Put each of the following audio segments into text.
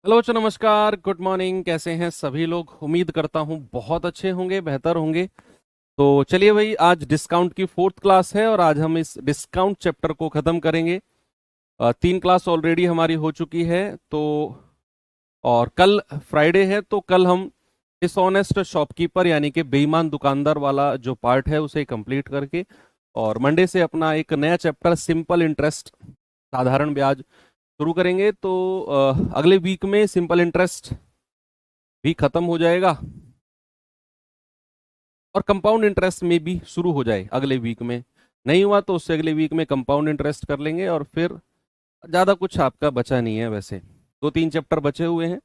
Hello बच्चों, नमस्कार, good morning. कैसे हैं सभी लोग? उम्मीद करता हूँ बहुत अच्छे होंगे, बेहतर होंगे। तो चलिए भाई, आज डिस्काउंट की फोर्थ क्लास है और आज हम इस डिस्काउंट चैप्टर को ख़त्म करेंगे। 3 क्लास ऑलरेडी हमारी हो चुकी है। तो और कल फ्राइडे है, तो कल हम डिसऑनेस्ट शॉपकीपर यानी कि बेईमान दुकानदार वाला जो पार्ट है उसे कंप्लीट करके और मंडे से अपना एक नया चैप्टर सिंपल इंटरेस्ट, साधारण ब्याज शुरू करेंगे। तो अगले वीक में सिंपल इंटरेस्ट भी खत्म हो जाएगा और कंपाउंड इंटरेस्ट में भी शुरू हो जाए अगले वीक में। नहीं हुआ तो उससे अगले वीक में कंपाउंड इंटरेस्ट कर लेंगे और फिर ज़्यादा कुछ आपका बचा नहीं है। वैसे 2-3 चैप्टर बचे हुए हैं।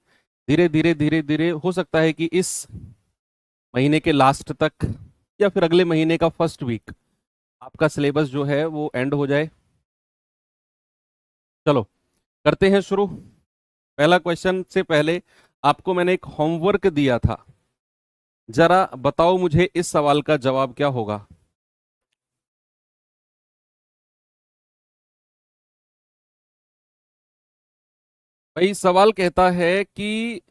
धीरे धीरे धीरे धीरे हो सकता है कि इस महीने के लास्ट तक या फिर अगले महीने का फर्स्ट वीक आपका सिलेबस जो है वो एंड हो जाए। चलो करते हैं शुरू। पहला क्वेश्चन से पहले आपको मैंने एक होमवर्क दिया था, जरा बताओ मुझे इस सवाल का जवाब क्या होगा। भाई सवाल कहता है कि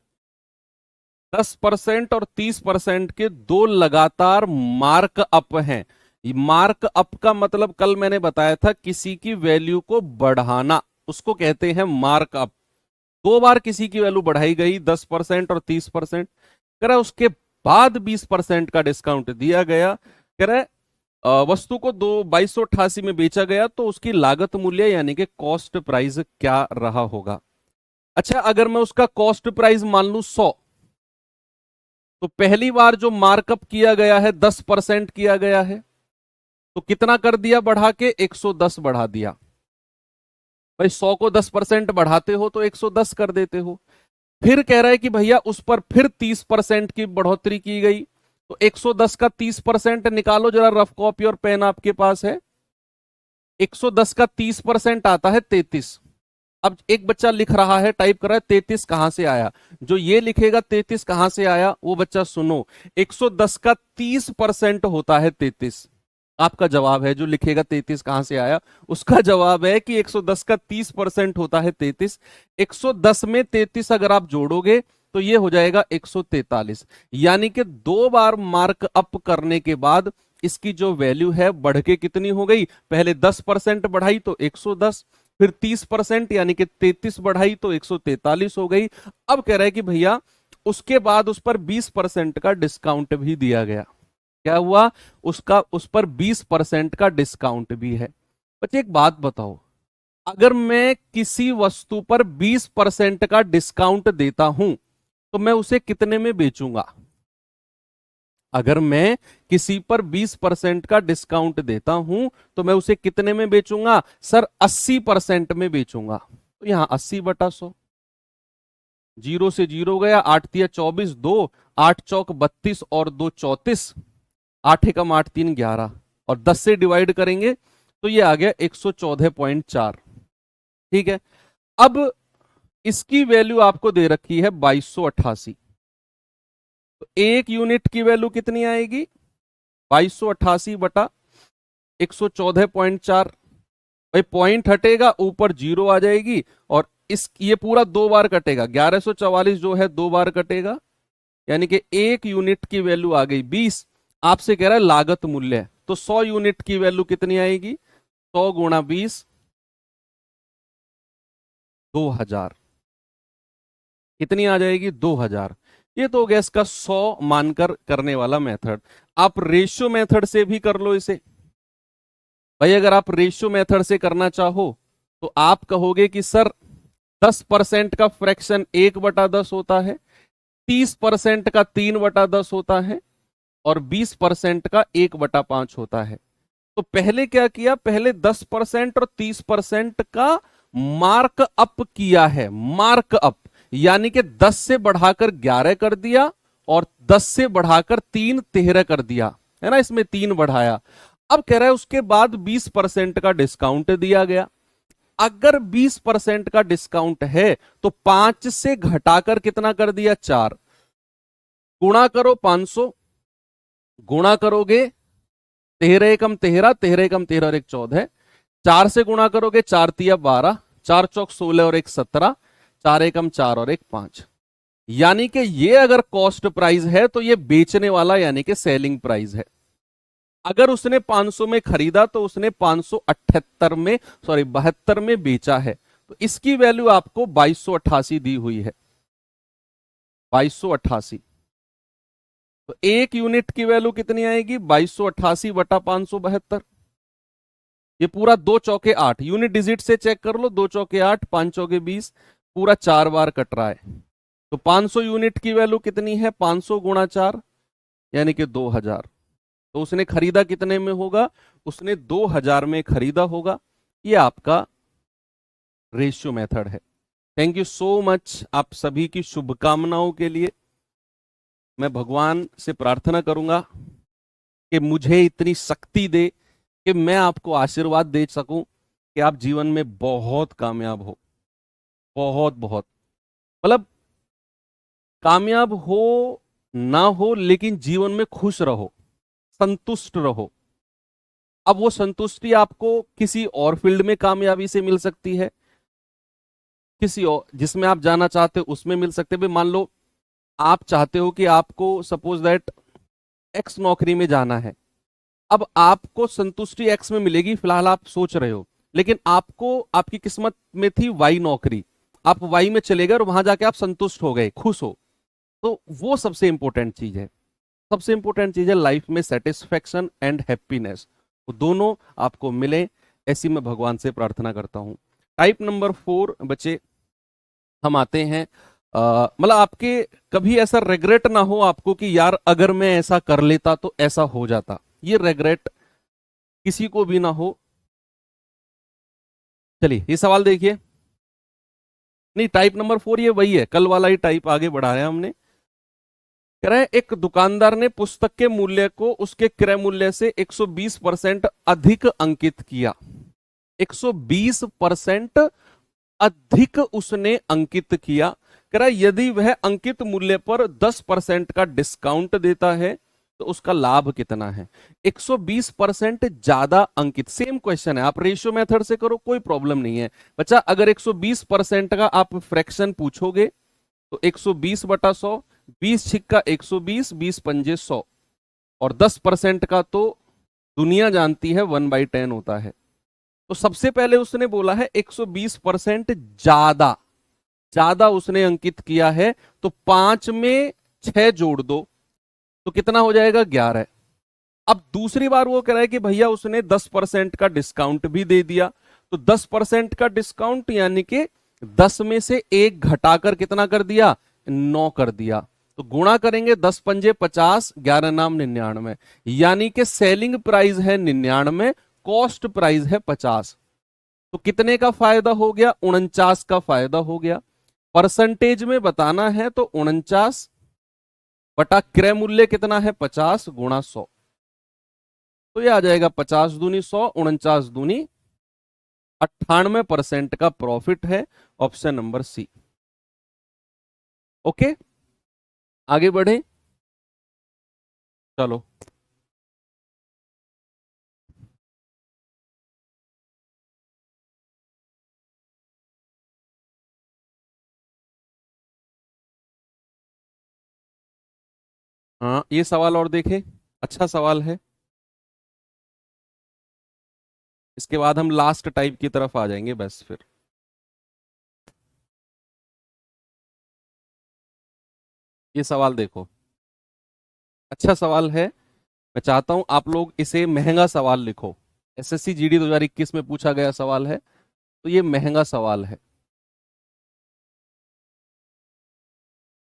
10% और 30% के दो लगातार मार्क अप हैं। मार्क अप का मतलब कल मैंने बताया था, किसी की वैल्यू को बढ़ाना, उसको कहते हैं मार्क अप। 2 बार किसी की वैल्यू बढ़ाई गई, 10% और 30%। कह रहा है उसके बाद 20% का डिस्काउंट दिया गया। कह रहा है वस्तु को 2288 में बेचा गया, तो उसकी लागत मूल्य यानी कि कॉस्ट प्राइस क्या रहा होगा। अच्छा, अगर मैं उसका कॉस्ट प्राइस मान लू 100, तो पहली बार जो मार्कअप किया गया है 10% किया गया है, तो कितना कर दिया बढ़ा के? 110 बढ़ा दिया। भाई 100 को 10% बढ़ाते हो तो 110 कर देते हो। फिर कह रहा है कि भैया उस पर फिर 30% की बढ़ोतरी की गई, तो 110 का 30% निकालो जरा, रफ कॉपी और पेन आपके पास है। 110 का 30% आता है 33। अब एक बच्चा लिख रहा है, टाइप कर रहा है 33 कहां से आया। जो ये लिखेगा 33 कहां से आया, वो बच्चा सुनो, 110 का 30% होता है 33। आपका जवाब है जो लिखेगा 33 कहां से आया, उसका जवाब है कि 110 का 30% होता है 33। 110 में 33 अगर आप जोड़ोगे तो ये हो जाएगा 143। यानी कि 2 बार मार्क अप करने के बाद इसकी जो वैल्यू है बढ़ के कितनी हो गई? पहले 10% बढ़ाई तो 110, फिर 30% यानी कि 33 बढ़ाई तो 143 हो गई। अब कह रहा है कि भैया उसके बाद उस पर 20% का डिस्काउंट भी दिया गया। क्या हुआ? उसका उस पर 20% का डिस्काउंट भी है। बच्चे एक बात बताओ, अगर मैं किसी वस्तु पर 20% का डिस्काउंट देता हूं तो मैं उसे कितने में बेचूंगा? अगर मैं किसी पर 20% का डिस्काउंट देता हूं तो मैं उसे कितने में बेचूंगा? सर 80% में बेचूंगा। तो यहां 80/100, जीरो से जीरो गया, 8×3 = 24, 2 8 चौक 32 और 2 34, 8 एकम 8 3 11, और 10 से डिवाइड करेंगे तो ये आ गया 114.4। ठीक है। अब इसकी वैल्यू आपको दे रखी है 2288, तो एक यूनिट की वैल्यू कितनी आएगी? 2288/114.4। भाई पॉइंट हटेगा, ऊपर जीरो आ जाएगी, और इस ये पूरा 2 बार कटेगा। 1144 जो है 2 बार कटेगा, यानी कि एक यूनिट की वैल्यू आ गई 20। आपसे कह रहा है लागत मूल्य, तो 100 यूनिट की वैल्यू कितनी आएगी? 100 गुणा 20, 2000। कितनी आ जाएगी? 2000। ये तो हो गया इसका 100 मानकर करने वाला मेथड। आप रेशियो मेथड से भी कर लो इसे। भाई अगर आप रेशियो मेथड से करना चाहो तो आप कहोगे कि सर 10% का फ्रैक्शन 1/10 होता है, 30% का 3/10 होता है, और 20% का 1/5 होता है। तो पहले क्या किया? पहले 10% और 30% का मार्क अप किया है। मार्क अप यानी कि 10 से बढ़ाकर 11 कर दिया और 10 से बढ़ाकर 3 13 कर दिया, है ना, इसमें 3 बढ़ाया। अब कह रहा है उसके बाद 20% का डिस्काउंट दिया गया। अगर 20% का डिस्काउंट है तो 5 से घटाकर कितना कर दिया? 4। गुणा करो 500, गुणा करोगे 13 एकम 13, 13 एकम 13 और 1 14, 4 से गुणा करोगे 4 तिया 12, 4 चौक 16 और 1 17, 4 एकम 4 और 1 5, यानी कि ये अगर कॉस्ट प्राइस है तो ये बेचने वाला यानी कि सेलिंग प्राइस है। अगर उसने 500 में खरीदा तो उसने 578 में, सॉरी 72 में बेचा है, तो इसकी वैल्यू आपको 2288 दी हुई है, 2288। तो एक यूनिट की वैल्यू कितनी आएगी, 2288 बटा 572। ये पूरा 2 चौके 8, यूनिट डिजिट से चेक कर लो, 2 चौके 8, 5 चौके 20, पूरा 4 बार कट रहा है। तो 500 यूनिट की वैल्यू कितनी है, 500 गुणा 4 यानी कि 2000। तो उसने खरीदा कितने में होगा, उसने 2000 में खरीदा होगा। ये आपका रेशियो मेथड है। थैंक यू सो मच आप सभी की शुभकामनाओं के लिए। मैं भगवान से प्रार्थना करूंगा कि मुझे इतनी शक्ति दे कि मैं आपको आशीर्वाद दे सकूं कि आप जीवन में बहुत कामयाब हो, बहुत बहुत, मतलब कामयाब हो ना हो लेकिन जीवन में खुश रहो, संतुष्ट रहो। अब वो संतुष्टि आपको किसी और फील्ड में कामयाबी से मिल सकती है, किसी और जिसमें आप जाना चाहते हो उसमें मिल सकते हैं। मान लो आप चाहते हो कि आपको सपोज दैट एक्स नौकरी में जाना है, अब आपको संतुष्टि एक्स में मिलेगी, फिलहाल आप सोच रहे हो, लेकिन आपको आपकी किस्मत में थी वाई नौकरी, आप वाई में चले गए और वहां जाके आप संतुष्ट हो गए, खुश हो। तो वो सबसे इंपॉर्टेंट चीज है, सबसे इंपॉर्टेंट चीज है लाइफ में सेटिस्फेक्शन एंड हैप्पीनेस, वो दोनों आपको मिले, ऐसी मैं भगवान से प्रार्थना करता हूं। टाइप नंबर 4 बच्चे, हम आते हैं मतलब आपके कभी ऐसा रेग्रेट ना हो आपको कि यार अगर मैं ऐसा कर लेता तो ऐसा हो जाता, ये रेग्रेट किसी को भी ना हो। चलिए ये सवाल देखिए, नहीं टाइप नंबर 4 ये वही है, कल वाला ही टाइप आगे बढ़ाया हमने। कह रहे हैं एक दुकानदार ने पुस्तक के मूल्य को उसके क्रय मूल्य से 120% अधिक अंकित किया, 120% अधिक उसने अंकित किया। कह रहा है यदि वह अंकित मूल्य पर 10% का डिस्काउंट देता है तो उसका लाभ कितना है। 120% ज्यादा अंकित, सेम क्वेश्चन है, आप रेशियो मेथड से करो कोई प्रॉब्लम नहीं है बच्चा। अगर 120% का आप फ्रैक्शन पूछोगे तो 120 बटा 100, 20 छिक्का 120, 20 पंजे 100, और 10% का तो दुनिया जानती है 1/10 होता है। तो सबसे पहले उसने बोला है 120% ज्यादा, ज्यादा उसने अंकित किया है, तो 5 में 6 जोड़ दो तो कितना हो जाएगा, 11। अब दूसरी बार वो कह रहा है कि भैया उसने 10% का डिस्काउंट भी दे दिया, तो 10% का डिस्काउंट यानी कि 10 में से 1 घटाकर कितना कर दिया, 9 कर दिया। तो गुणा करेंगे 10 पंजे 50, 11 नाम 99, यानी कि सेलिंग प्राइस है 99, कॉस्ट प्राइस है 50। तो कितने का फायदा हो गया, 49 का फायदा हो गया। परसेंटेज में बताना है तो 49 बटा क्रय मूल्य कितना है 50 गुणा 100, तो ये आ जाएगा 50 दूनी 100, 49 दूनी 98% का प्रॉफिट है, ऑप्शन नंबर सी। ओके आगे बढ़े, चलो हाँ ये सवाल और देखें, अच्छा सवाल है। इसके बाद हम लास्ट टाइप की तरफ आ जाएंगे बस फिर। ये सवाल देखो, अच्छा सवाल है, मैं चाहता हूं आप लोग इसे महंगा सवाल लिखो। एसएससी जीडी 2021 में पूछा गया सवाल है, तो ये महंगा सवाल है,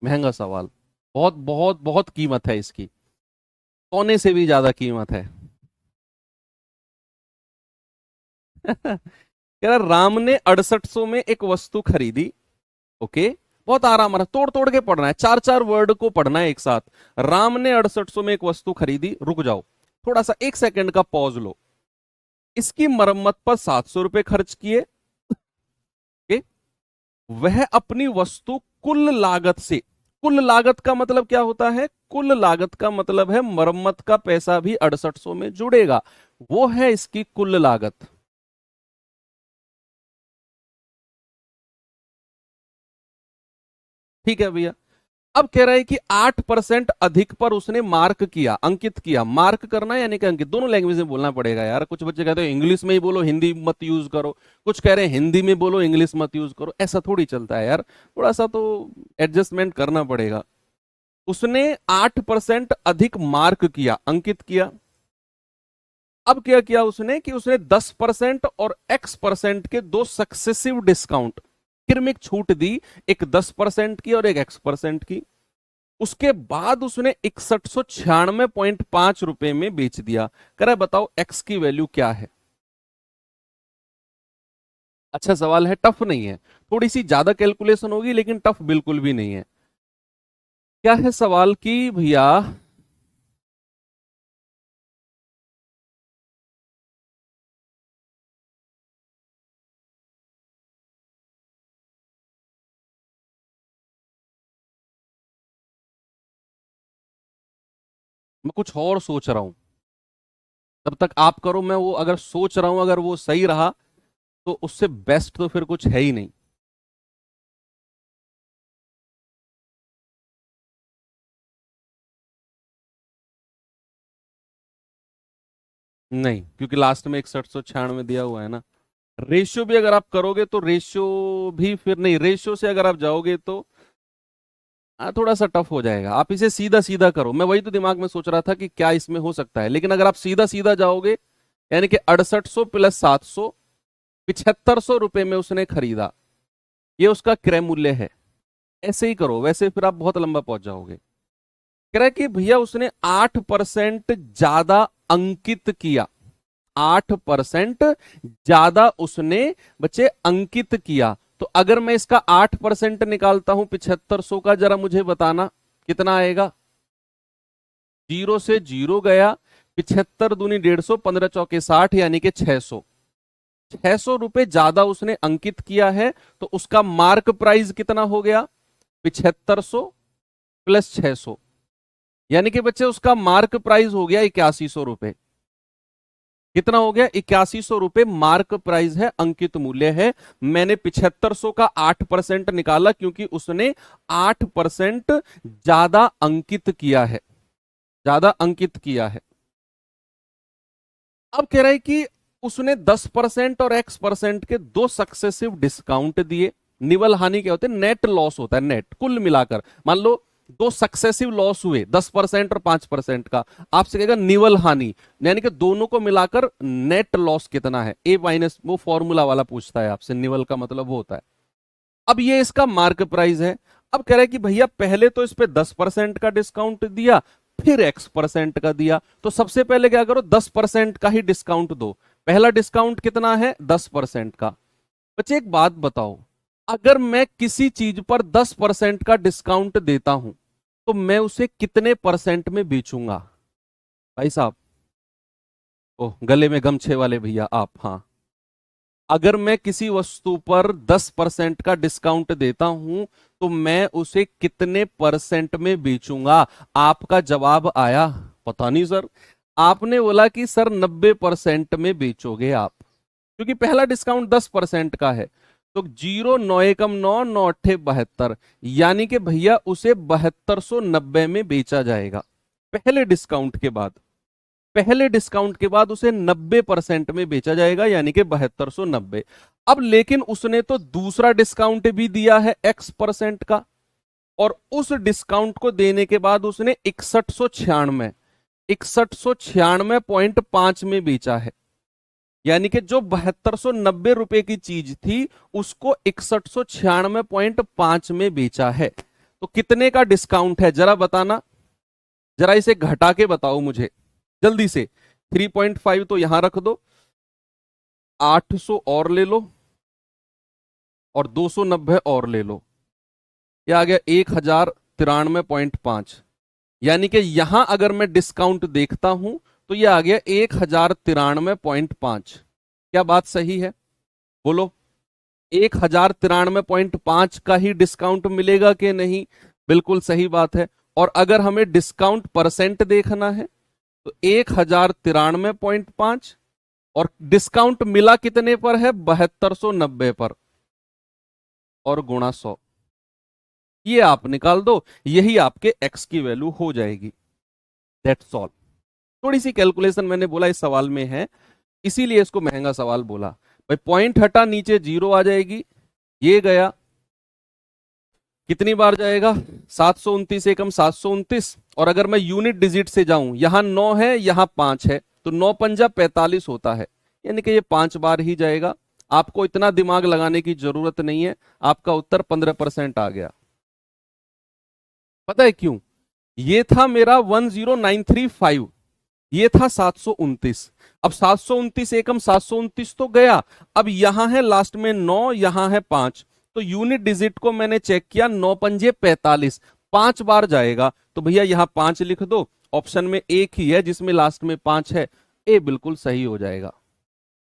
महंगा सवाल, बहुत बहुत बहुत कीमत है इसकी, सोने से भी ज्यादा कीमत है। कह रहा राम ने 6800 में एक वस्तु खरीदी, ओके, बहुत आराम रहा, तोड़ तोड़ के पढ़ना है, 4 4 वर्ड को पढ़ना है एक साथ। राम ने 6800 में एक वस्तु खरीदी, रुक जाओ थोड़ा सा, 1 सेकंड का पॉज लो। इसकी मरम्मत पर 700 रुपए खर्च किए, ओके, वह अपनी वस्तु कुल लागत से, कुल लागत का मतलब क्या होता है, कुल लागत का मतलब है मरम्मत का पैसा भी 6800 में जुड़ेगा, वो है इसकी कुल लागत। ठीक है भैया। अब कह रहा है कि 8% अधिक पर उसने मार्क किया, अंकित किया। मार्क करना यानी कि अंकित, दोनों लैंग्वेज में बोलना पड़ेगा यार। कुछ बच्चे कहते हैं इंग्लिश में ही बोलो, हिंदी मत यूज करो। कुछ कह रहे हैं हिंदी में बोलो, इंग्लिश मत यूज करो। ऐसा थोड़ी चलता है यार, थोड़ा सा तो एडजस्टमेंट करना पड़ेगा। उसने 8% अधिक मार्क किया, अंकित किया। अब क्या किया उसने कि उसने 10% और X% के दो सक्सेसिव डिस्काउंट, क्रमिक छूट दी, एक 10% की और एक X% की। उसके बाद उसने 6196.5 रुपए में बेच दिया। कह रहा है बताओ एक्स की वैल्यू क्या है। अच्छा सवाल है, टफ नहीं है, थोड़ी सी ज्यादा कैलकुलेशन होगी लेकिन टफ बिल्कुल भी नहीं है। क्या है सवाल की भैया, मैं कुछ और सोच रहा हूं, तब तक आप करो। मैं वो अगर सोच रहा हूं, अगर वो सही रहा तो उससे बेस्ट तो फिर कुछ है ही नहीं। नहीं, क्योंकि लास्ट में 6196 दिया हुआ है ना। रेशियो भी अगर आप करोगे तो रेशियो भी फिर नहीं, रेशियो से अगर आप जाओगे तो थोड़ा सा टफ हो जाएगा। आप इसे सीधा सीधा करो, मैं वही तो दिमाग में सोच रहा था कि क्या इसमें हो सकता है। लेकिन अगर आप सीधा सीधा जाओगे, यानी कि 6800 प्लस 700, 7500 रुपए में उसने खरीदा, ये उसका क्रय मूल्य है। ऐसे ही करो, वैसे फिर आप बहुत लंबा पहुंच जाओगे। कह रहा है कि भैया उसने 8% ज्यादा अंकित किया, 8% ज्यादा उसने बच्चे अंकित किया। तो अगर मैं इसका 8% निकालता हूं 7500 का, जरा मुझे बताना कितना आएगा। जीरो से जीरो गया, 75 दूनी 150, 15 चौके 60, यानी कि 600। 600 रुपए ज्यादा उसने अंकित किया है, तो उसका मार्क प्राइस कितना हो गया, 7500 प्लस 600, यानी कि बच्चे उसका मार्क प्राइस हो गया 8100 रुपए। कितना हो गया, 8100 रुपए मार्क प्राइस है, अंकित मूल्य है। मैंने 7500 का 8% निकाला क्योंकि उसने 8% ज्यादा अंकित किया है, ज्यादा अंकित किया है। अब कह रहा है कि उसने 10% और X% के दो सक्सेसिव डिस्काउंट दिए। निवल हानि क्या होते हैं, नेट लॉस होता है, नेट कुल मिलाकर। मान लो दो सक्सेसिव लॉस हुए 10% और 5% का, आपसे कहेगा निवल हानि, यानी कि दोनों को मिलाकर नेट लॉस कितना है। ए माइनस, वो फॉर्मूला वाला पूछता है आपसे, निवल का मतलब वो होता है। अब ये इसका मार्क प्राइस है। अब कह रहा है कि भैया पहले तो इस पे 10% का डिस्काउंट दिया, फिर X% का दिया। तो सबसे पहले क्या करो, 10% का ही डिस्काउंट दो। पहला डिस्काउंट कितना है, 10% का। बच्चे एक बात बताओ, अगर मैं किसी चीज पर 10% का डिस्काउंट देता हूं तो मैं उसे कितने परसेंट में बेचूंगा। भाई साहब, ओह गले में गमछे वाले भैया आप, हाँ। अगर मैं किसी वस्तु पर 10% का डिस्काउंट देता हूं तो मैं उसे कितने परसेंट में बेचूंगा। आपका जवाब आया, पता नहीं सर। आपने बोला कि सर 90% में बेचोगे आप, क्योंकि पहला डिस्काउंट 10% का है। तो 0 9 एकम 9 9 अट्ठे 72, यानी कि भैया उसे 7290 में बेचा जाएगा पहले डिस्काउंट के बाद। पहले डिस्काउंट के बाद उसे 90% में बेचा जाएगा, यानी कि 7290। अब लेकिन उसने तो दूसरा डिस्काउंट भी दिया है X% का, और उस डिस्काउंट को देने के बाद उसने 6196 में बेचा है। यानी कि जो 7290 रुपए की चीज थी उसको 6196.5 में बेचा है। तो कितने का डिस्काउंट है जरा बताना, जरा इसे घटा के बताओ मुझे जल्दी से। 3.5 तो यहां रख दो, 800 और ले लो, और 290 और ले लो, ये आ गया 1093.5। यानी कि यहां अगर मैं डिस्काउंट देखता हूं तो ये आ गया 1093.5। क्या बात सही है, बोलो। 1093.5 का ही डिस्काउंट मिलेगा कि नहीं, बिल्कुल सही बात है। और अगर हमें डिस्काउंट परसेंट देखना है तो 1093.5, और डिस्काउंट मिला कितने पर है, 7290 पर, और गुणा 100। ये आप निकाल दो, यही आपके x की वैल्यू हो जाएगी। That's all. थोड़ी सी कैलकुलेशन मैंने बोला इस सवाल में है, इसीलिए इसको महंगा सवाल बोला। भाई पॉइंट हटा, नीचे जीरो आ जाएगी, ये गया, कितनी बार जाएगा, 729 एकम 729। और अगर मैं यूनिट डिजिट से जाऊं, यहां 9 है यहां 5 है, तो 9 पंजा 45 होता है, यानी कि ये 5 बार ही जाएगा। आपको इतना दिमाग लगाने की जरूरत नहीं है, आपका उत्तर 15% आ गया। पता है क्यों? ये था मेरा 10935, ये था 729। अब 729 एकम 729 तो गया, अब यहां है लास्ट में 9, यहां है 5, तो यूनिट डिजिट को मैंने चेक किया, 9 पंजे 45, 5 बार जाएगा, तो भैया यहां 5 लिख दो। ऑप्शन में एक ही है जिसमें लास्ट में 5 है, ए बिल्कुल सही हो जाएगा।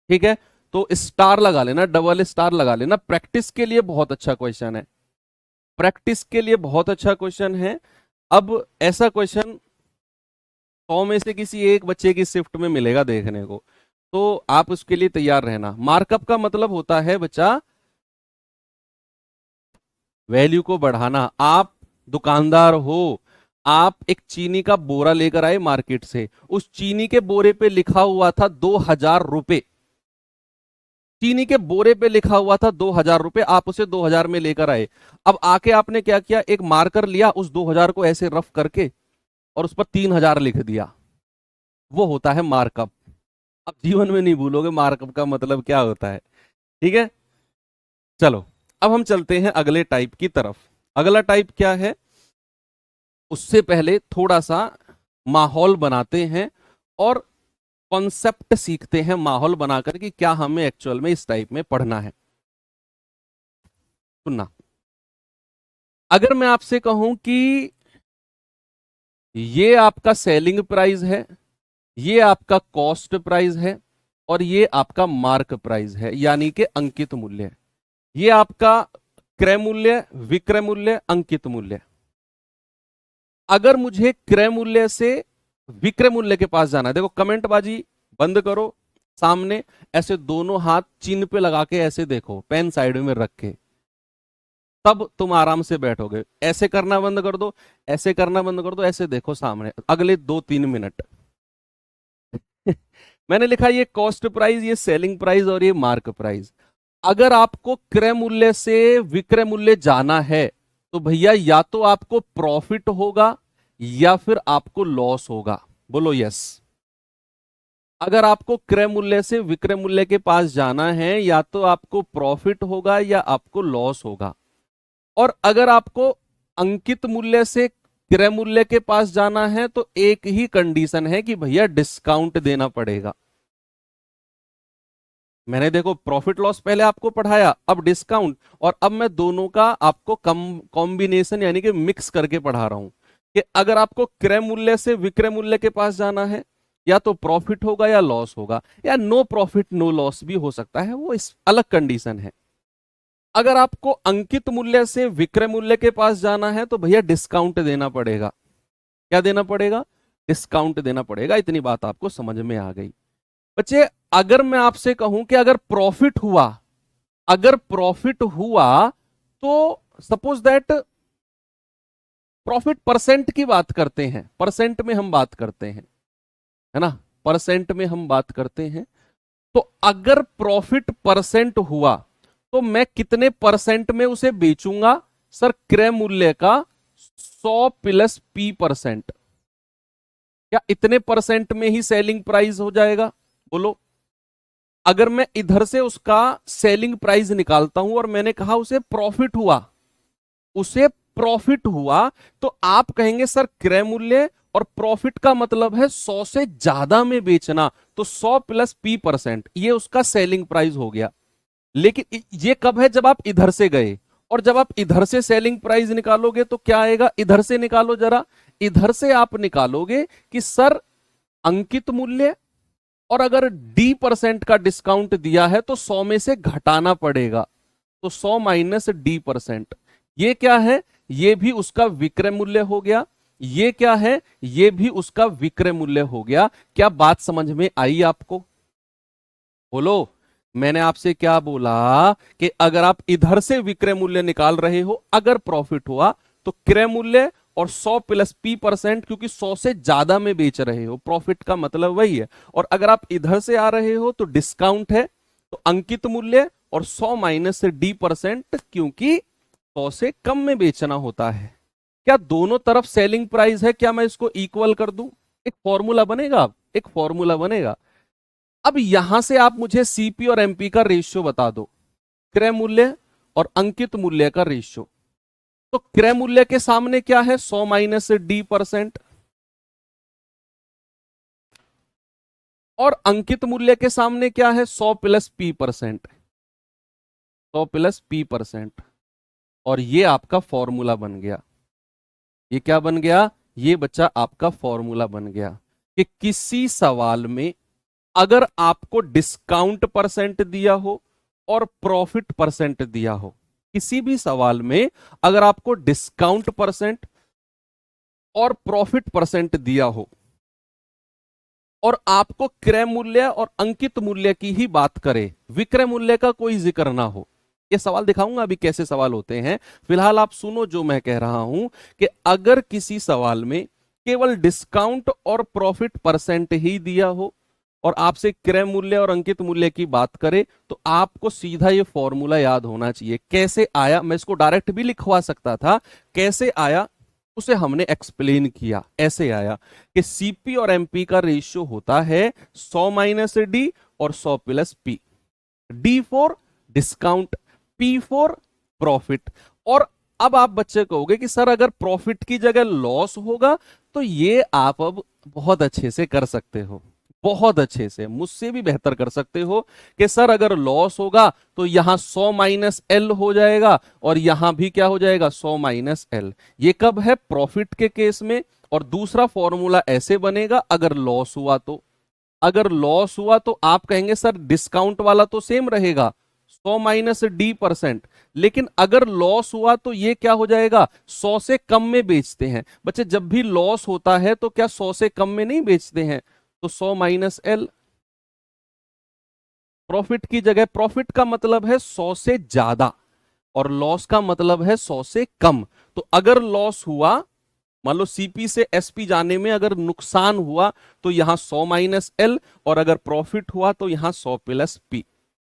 ठीक है, तो स्टार लगा लेना, डबल स्टार लगा लेना, प्रैक्टिस के लिए बहुत अच्छा क्वेश्चन है, प्रैक्टिस के लिए बहुत अच्छा क्वेश्चन है। अब ऐसा क्वेश्चन 100 में से किसी एक बच्चे की शिफ्ट में मिलेगा देखने को, तो आप उसके लिए तैयार रहना। मार्कअप का मतलब होता है बच्चा वैल्यू को बढ़ाना। आप दुकानदार हो, आप एक चीनी का बोरा लेकर आए मार्केट से, उस चीनी के बोरे पे लिखा हुआ था 2000 रुपए, चीनी के बोरे पे लिखा हुआ था 2000 रुपए, आप उसे 2000 में लेकर आए। अब आके आपने क्या किया, एक मार्कर लिया, उस 2000 को ऐसे रफ करके और उस पर 3000 लिख दिया, वो होता है मार्कअप। अब जीवन में नहीं भूलोगे मार्कअप का मतलब क्या होता है। ठीक है, चलो अब हम चलते हैं अगले टाइप की तरफ। अगला टाइप क्या है, उससे पहले थोड़ा सा माहौल बनाते हैं और कॉन्सेप्ट सीखते हैं माहौल बनाकर कि क्या हमें एक्चुअल में इस टाइप में पढ़ना है। सुनना, अगर मैं आपसे कहूं कि ये आपका सेलिंग प्राइस है, ये आपका कॉस्ट प्राइस है, और ये आपका मार्क प्राइस है, यानी कि अंकित मूल्य। ये आपका क्रय मूल्य, विक्रय मूल्य, अंकित मूल्य। अगर मुझे क्रय मूल्य से विक्रय मूल्य के पास जाना है, देखो कमेंट बाजी बंद करो, सामने ऐसे दोनों हाथ चिन्ह पे लगा के ऐसे देखो, पेन साइड में रख के, तब तुम आराम से बैठोगे। ऐसे करना बंद कर दो, ऐसे करना बंद कर दो, ऐसे देखो सामने अगले 2-3 मिनट। मैंने लिखा ये कॉस्ट प्राइस, ये सेलिंग प्राइस और ये मार्क प्राइस। अगर आपको क्रय मूल्य से विक्रय मूल्य जाना है तो भैया या तो आपको प्रॉफिट होगा या फिर आपको लॉस होगा। बोलो यस। अगर आपको क्रय मूल्य से विक्रय मूल्य के पास जाना है, या तो आपको प्रॉफिट होगा या आपको लॉस होगा। और अगर आपको अंकित मूल्य से क्रय मूल्य के पास जाना है तो एक ही कंडीशन है कि भैया डिस्काउंट देना पड़ेगा। मैंने देखो प्रॉफिट लॉस पहले आपको पढ़ाया, अब डिस्काउंट, और अब मैं दोनों का आपको कॉम्बिनेशन यानी कि मिक्स करके पढ़ा रहा हूं कि अगर आपको क्रय मूल्य से विक्रय मूल्य के पास जाना है, या तो प्रॉफिट होगा या लॉस होगा, या नो प्रॉफिट नो लॉस भी हो सकता है, वो इस अलग कंडीशन है। अगर आपको अंकित मूल्य से विक्रय मूल्य के पास जाना है तो भैया डिस्काउंट देना पड़ेगा। क्या देना पड़ेगा? डिस्काउंट देना पड़ेगा। इतनी बात आपको समझ में आ गई बच्चे। अगर मैं आपसे कहूं कि अगर प्रॉफिट हुआ, अगर प्रॉफिट हुआ तो सपोज दैट, प्रॉफिट परसेंट की बात करते हैं, परसेंट में हम बात करते हैं, है ना, परसेंट में हम बात करते हैं। तो अगर प्रॉफिट परसेंट हुआ तो मैं कितने परसेंट में उसे बेचूंगा? सर क्रय मूल्य का 100 प्लस P%। क्या इतने परसेंट में ही सेलिंग प्राइस हो जाएगा? बोलो। अगर मैं इधर से उसका सेलिंग प्राइस निकालता हूं और मैंने कहा उसे प्रॉफिट हुआ, उसे प्रॉफिट हुआ, तो आप कहेंगे सर क्रय मूल्य और प्रॉफिट का मतलब है 100 से ज्यादा में बेचना, तो 100 प्लस P%, ये उसका सेलिंग प्राइस हो गया। लेकिन ये कब है? जब आप इधर से गए, और जब आप इधर से सेलिंग प्राइस निकालोगे तो क्या आएगा? इधर से निकालो जरा, इधर से आप निकालोगे कि सर अंकित मूल्य, और अगर D% का डिस्काउंट दिया है तो 100 में से घटाना पड़ेगा, तो 100 माइनस D%। ये क्या है? ये भी उसका विक्रय मूल्य हो गया। ये क्या है? ये भी उसका विक्रय मूल्य हो गया। क्या बात समझ में आई आपको? बोलो। मैंने आपसे क्या बोला कि अगर आप इधर से विक्रय मूल्य निकाल रहे हो, अगर प्रॉफिट हुआ तो क्रय मूल्य और 100 प्लस P%, क्योंकि 100 से ज्यादा में बेच रहे हो, प्रॉफिट का मतलब वही है। और अगर आप इधर से आ रहे हो तो डिस्काउंट है, तो अंकित मूल्य और 100 माइनस D%, क्योंकि 100 से कम में बेचना होता है। क्या दोनों तरफ सेलिंग प्राइस है? क्या मैं इसको इक्वल कर दूं? एक फॉर्मूला बनेगा, एक फॉर्मूला बनेगा। अब यहां से आप मुझे सीपी और एमपी का रेशियो बता दो, क्रय मूल्य और अंकित मूल्य का रेशियो। तो क्रय मूल्य के सामने क्या है? 100 माइनस D%, और अंकित मूल्य के सामने क्या है? 100 प्लस P%, 100 प्लस P%। और ये आपका फॉर्मूला बन गया। ये क्या बन गया? ये बच्चा आपका फॉर्मूला बन गया कि किसी सवाल में अगर आपको डिस्काउंट परसेंट दिया हो और प्रॉफिट परसेंट दिया हो, किसी भी सवाल में अगर आपको डिस्काउंट परसेंट और प्रॉफिट परसेंट दिया हो और आपको क्रय मूल्य और अंकित मूल्य की ही बात करे, विक्रय मूल्य का कोई जिक्र ना हो, ये सवाल दिखाऊंगा अभी कैसे सवाल होते हैं। फिलहाल आप सुनो जो मैं कह रहा हूं कि अगर किसी सवाल में केवल डिस्काउंट और प्रॉफिट परसेंट ही दिया हो और आपसे क्रय मूल्य और अंकित मूल्य की बात करे, तो आपको सीधा ये फॉर्मूला याद होना चाहिए। कैसे आया? मैं इसको डायरेक्ट भी लिखवा सकता था, कैसे आया उसे हमने एक्सप्लेन किया। ऐसे आया कि सीपी और एमपी का रेशियो होता है 100 माइनस डी और 100 plus P. D for discount, P for profit. और अब आप बच्चे कहोगे कि सर अगर प्रॉफिट की जगह लॉस होगा, तो ये आप अब बहुत अच्छे से कर सकते हो, बहुत अच्छे से, मुझसे भी बेहतर कर सकते हो कि सर अगर लॉस होगा तो यहां 100 माइनस एल हो जाएगा और यहां भी क्या हो जाएगा? 100 माइनस एल। ये कब है? प्रॉफिट के केस में। और दूसरा फॉर्मूला ऐसे बनेगा अगर लॉस हुआ तो। अगर लॉस हुआ तो आप कहेंगे सर डिस्काउंट वाला तो सेम रहेगा, 100 माइनस D%, लेकिन अगर लॉस हुआ तो ये क्या हो जाएगा? 100 से कम में बेचते हैं। बच्चे जब भी लॉस होता है तो क्या 100 से कम में नहीं बेचते हैं? तो 100 माइनस एल। प्रॉफिट की जगह, प्रॉफिट का मतलब है 100 से ज्यादा और लॉस का मतलब है 100 से कम। तो अगर लॉस हुआ, मान लो सीपी से एसपी जाने में अगर नुकसान हुआ, तो यहां 100 माइनस एल, और अगर प्रॉफिट हुआ तो यहां 100 प्लस पी।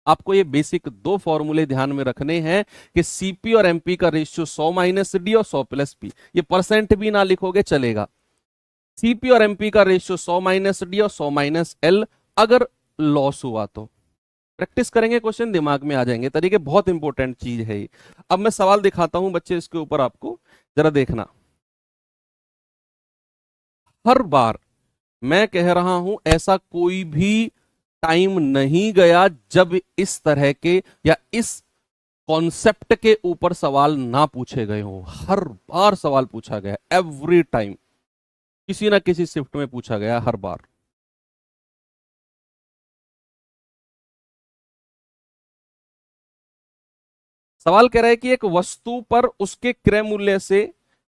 आपको ये बेसिक दो फॉर्मूले ध्यान में रखने हैं कि सीपी और एमपी का रेशियो 100 माइनस डी और 100 प्लस पी। ये परसेंट भी ना लिखोगे चलेगा। सीपी और एमपी का रेशियो 100 माइनस डी और 100 माइनस एल अगर लॉस हुआ तो। प्रैक्टिस करेंगे, क्वेश्चन दिमाग में आ जाएंगे। तरीके बहुत इंपॉर्टेंट चीज है ये। अब मैं सवाल दिखाता हूं बच्चे, इसके ऊपर आपको जरा देखना। हर बार मैं कह रहा हूं ऐसा कोई भी टाइम नहीं गया जब इस तरह के या इस कॉन्सेप्ट के ऊपर सवाल ना पूछे गए हो। हर बार सवाल पूछा गया, एवरी टाइम किसी ना किसी शिफ्ट में पूछा गया, हर बार। सवाल कह रहा है कि एक वस्तु पर उसके क्रय मूल्य से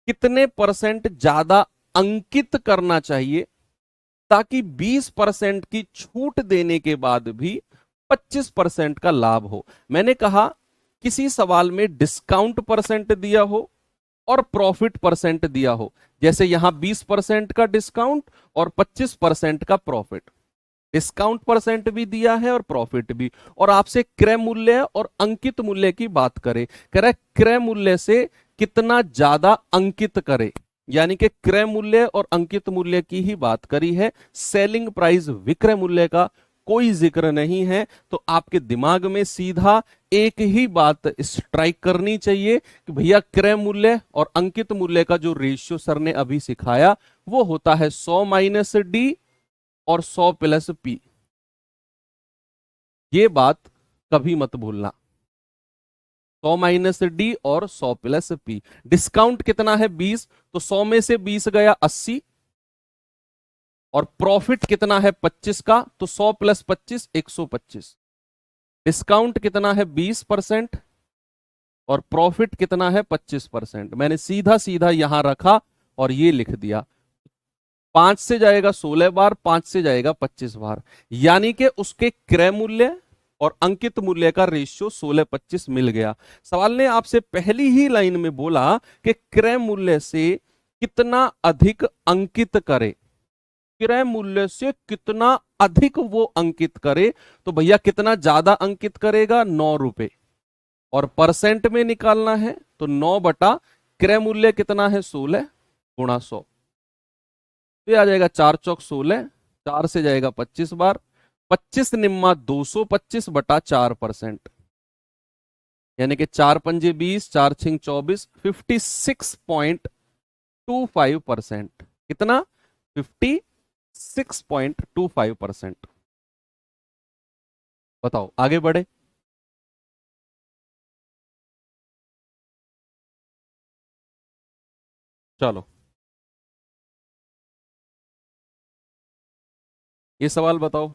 कितने परसेंट ज्यादा अंकित करना चाहिए ताकि 20% की छूट देने के बाद भी 25% का लाभ हो। मैंने कहा किसी सवाल में डिस्काउंट परसेंट दिया हो और प्रॉफिट परसेंट दिया हो, जैसे यहां 20% का डिस्काउंट और 25% का प्रॉफिट। डिस्काउंट परसेंट भी दिया है और प्रॉफिट भी, और आपसे क्रय मूल्य और अंकित मूल्य की बात करें, कह रहा है क्रय मूल्य से कितना ज्यादा अंकित करे, यानी कि क्रय मूल्य और अंकित मूल्य की ही बात करी है। सेलिंग प्राइस, विक्रय मूल्य का कोई जिक्र नहीं है। तो आपके दिमाग में सीधा एक ही बात स्ट्राइक करनी चाहिए कि भैया क्रय मूल्य और अंकित मूल्य का जो रेशियो सर ने अभी सिखाया वो होता है 100 माइनस डी और 100 प्लस पी। ये बात कभी मत भूलना, 100 माइनस डी और 100 प्लस पी। डिस्काउंट कितना है? 20, तो 100 में से 20 गया 80, और प्रॉफिट कितना है 25 का, तो 100 प्लस 25 125। डिस्काउंट कितना है 20% और प्रॉफिट कितना है 25%। मैंने सीधा सीधा यहां रखा और ये लिख दिया। 5 से जाएगा 16 बार, 5 से जाएगा 25 बार, यानी कि उसके क्रय मूल्य और अंकित मूल्य का रेशियो 16:25 मिल गया। सवाल ने आपसे पहली ही लाइन में बोला कि क्रय मूल्य से कितना अधिक अंकित करे, क्रय मूल्य से कितना अधिक वो अंकित करे। तो भैया कितना ज्यादा अंकित करेगा, 9 रुपए, और परसेंट में निकालना है तो 9 बटा क्रय मूल्य कितना है 16 गुणा 100, तो आ जाएगा 4 चौक 16, 4 से जाएगा 25 बार, 25 निम्मा 225 बटा 4%, यानी कि 4 पंजे 20, 4 छिंग 24, 56.25%। कितना? 56.25%। बताओ आगे बढ़े। चलो ये सवाल बताओ।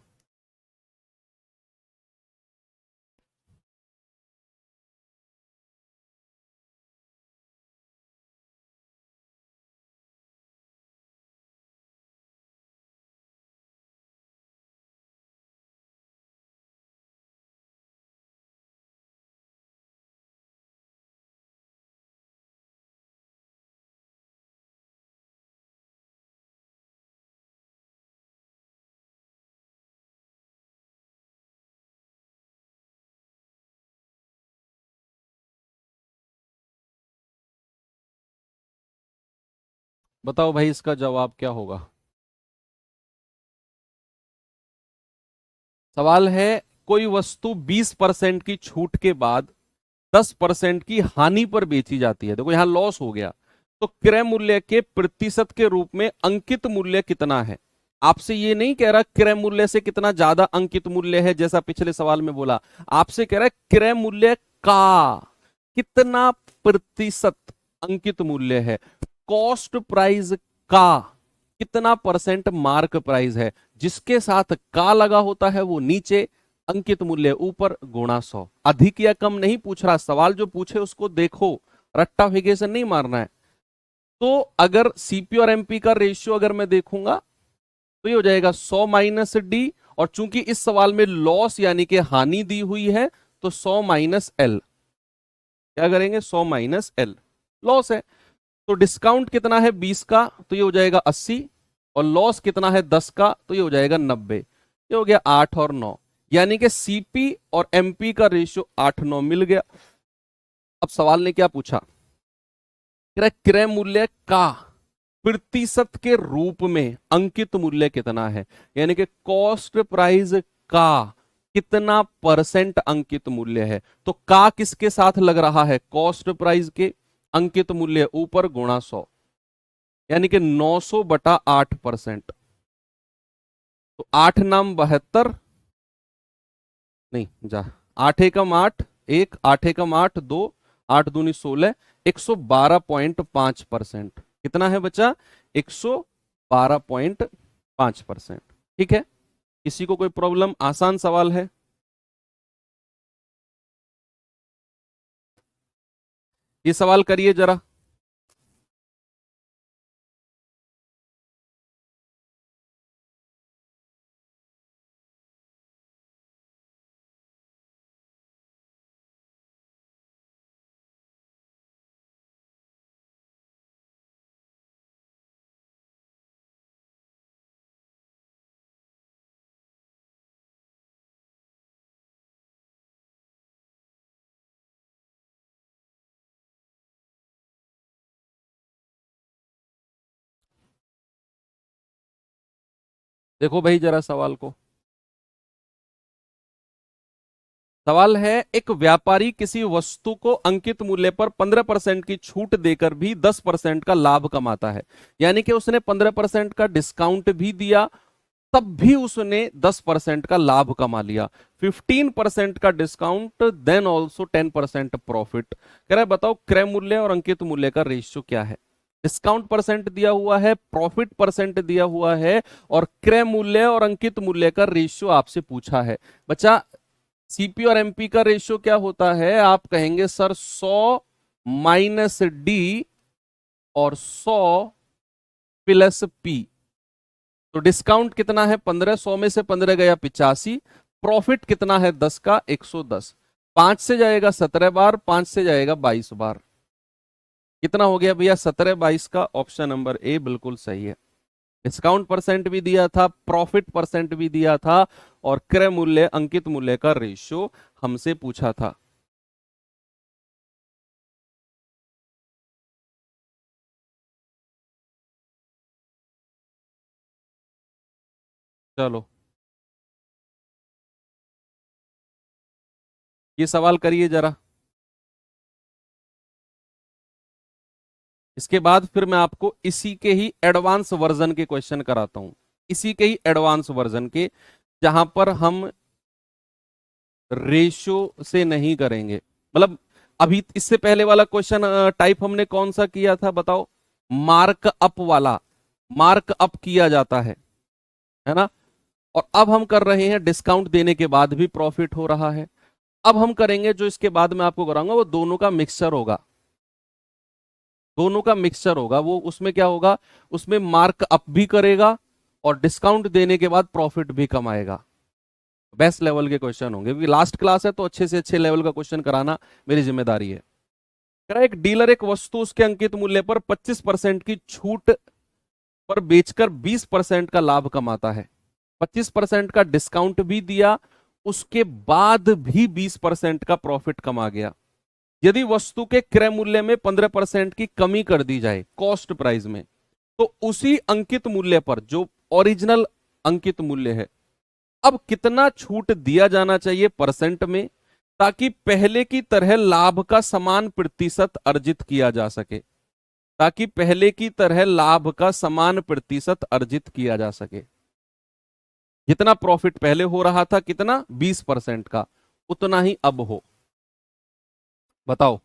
बताओ भाई इसका जवाब क्या होगा। सवाल है कोई वस्तु 20% की छूट के बाद 10% की हानि पर बेची जाती है। देखो यहां लॉस हो गया, तो क्रय मूल्य के प्रतिशत के रूप में अंकित मूल्य कितना है। आपसे ये नहीं कह रहा क्रय मूल्य से कितना ज्यादा अंकित मूल्य है जैसा पिछले सवाल में बोला, आपसे कह रहा है क्रय मूल्य का कितना प्रतिशत अंकित मूल्य है, कॉस्ट प्राइस का कितना परसेंट मार्क प्राइस है। जिसके साथ का लगा होता है वो नीचे, अंकित मूल्य ऊपर, गुणा 100। अधिक या कम नहीं पूछ रहा, सवाल जो पूछे उसको देखो, रट्टा फिकेशन नहीं मारना है। तो अगर सीपी और एमपी का रेशियो अगर मैं देखूंगा तो ये हो जाएगा 100 माइनस डी, और चूंकि इस सवाल में लॉस यानी कि हानि दी हुई है तो 100 माइनस एल। क्या करेंगे, 100 माइनस एल, लॉस है। तो डिस्काउंट कितना है 20 का, तो ये हो जाएगा 80, और लॉस कितना है 10 का, तो ये हो जाएगा 90। ये हो गया 8 और 9, यानी कि सीपी और एमपी का रेशियो 8-9 मिल गया। अब सवाल ने क्या पूछा, क्रय मूल्य का प्रतिशत के रूप में अंकित मूल्य कितना है, यानी कि कॉस्ट प्राइस का कितना परसेंट अंकित मूल्य है। तो का किसके साथ लग रहा है, कॉस्ट प्राइस के, अंकित मूल्य ऊपर, गुणा 100, यानी कि 900 बटा 8%। तो 8 नाम 72, नहीं जा, 8 एकम 8, 1, 8 एकम 8, 2, 8 दूनी 16, 112.5%। कितना है बच्चा, 112.5%। ठीक है, किसी को कोई प्रॉब्लम, आसान सवाल है। ये सवाल करिए जरा। देखो भाई जरा सवाल को, सवाल है एक व्यापारी किसी वस्तु को अंकित मूल्य पर 15% की छूट देकर भी 10% का लाभ कमाता है, यानी कि उसने 15% का डिस्काउंट भी दिया तब भी उसने 10% का लाभ कमा लिया। 15% का डिस्काउंट देन ऑल्सो 10% प्रॉफिट। कह रहा है बताओ क्रय मूल्य और अंकित मूल्य का रेशियो क्या है। डिस्काउंट परसेंट दिया हुआ है, प्रॉफिट परसेंट दिया हुआ है, और क्रय मूल्य और अंकित मूल्य का रेशियो आपसे पूछा है। बच्चा सीपी और एमपी का रेशियो क्या होता है, आप कहेंगे सर 100 माइनस डी और 100 प्लस पी। तो डिस्काउंट कितना है 15, 100 में से 15 गया 85, प्रॉफिट कितना है 10 का 110, 5 से जाएगा 17 बार, 5 से जाएगा 22 बार, कितना हो गया भैया 17 22 का। ऑप्शन नंबर ए बिल्कुल सही है। डिस्काउंट परसेंट भी दिया था, प्रॉफिट परसेंट भी दिया था, और क्रय मूल्य अंकित मूल्य का रेशियो हमसे पूछा था। चलो ये सवाल करिए जरा, इसके बाद फिर मैं आपको इसी के ही एडवांस वर्जन के क्वेश्चन कराता हूं, इसी के ही एडवांस वर्जन के, जहां पर हम रेशियो से नहीं करेंगे। मतलब अभी इससे पहले वाला क्वेश्चन टाइप हमने कौन सा किया था बताओ, मार्क अप वाला, मार्क अप किया जाता है ना। और अब हम कर रहे हैं डिस्काउंट देने के बाद भी प्रॉफिट हो रहा है। अब हम करेंगे जो इसके बाद मैं आपको कराऊंगा वो दोनों का मिक्सचर होगा, दोनों का मिक्सचर होगा। वो उसमें क्या होगा, उसमें मार्क अप भी करेगा और डिस्काउंट देने के बाद प्रॉफिट भी कमाएगा। बेस्ट लेवल के क्वेश्चन होंगे, क्योंकि लास्ट क्लास है तो अच्छे से अच्छे लेवल का क्वेश्चन कराना मेरी जिम्मेदारी है। एक डीलर एक वस्तु उसके अंकित मूल्य पर 25% की छूट पर बेचकर 20% का लाभ कमाता है। 25% का डिस्काउंट भी दिया, उसके बाद भी 20% का प्रॉफिट कमा गया। यदि वस्तु के क्रय मूल्य में 15% की कमी कर दी जाए कॉस्ट प्राइस में, तो उसी अंकित मूल्य पर, जो ओरिजिनल अंकित मूल्य है, अब कितना छूट दिया जाना चाहिए परसेंट में, ताकि पहले की तरह लाभ का समान प्रतिशत अर्जित किया जा सके, ताकि पहले की तरह लाभ का समान प्रतिशत अर्जित किया जा सके। जितना प्रॉफिट पहले हो रहा था, कितना 20% का, उतना ही अब हो। बताओ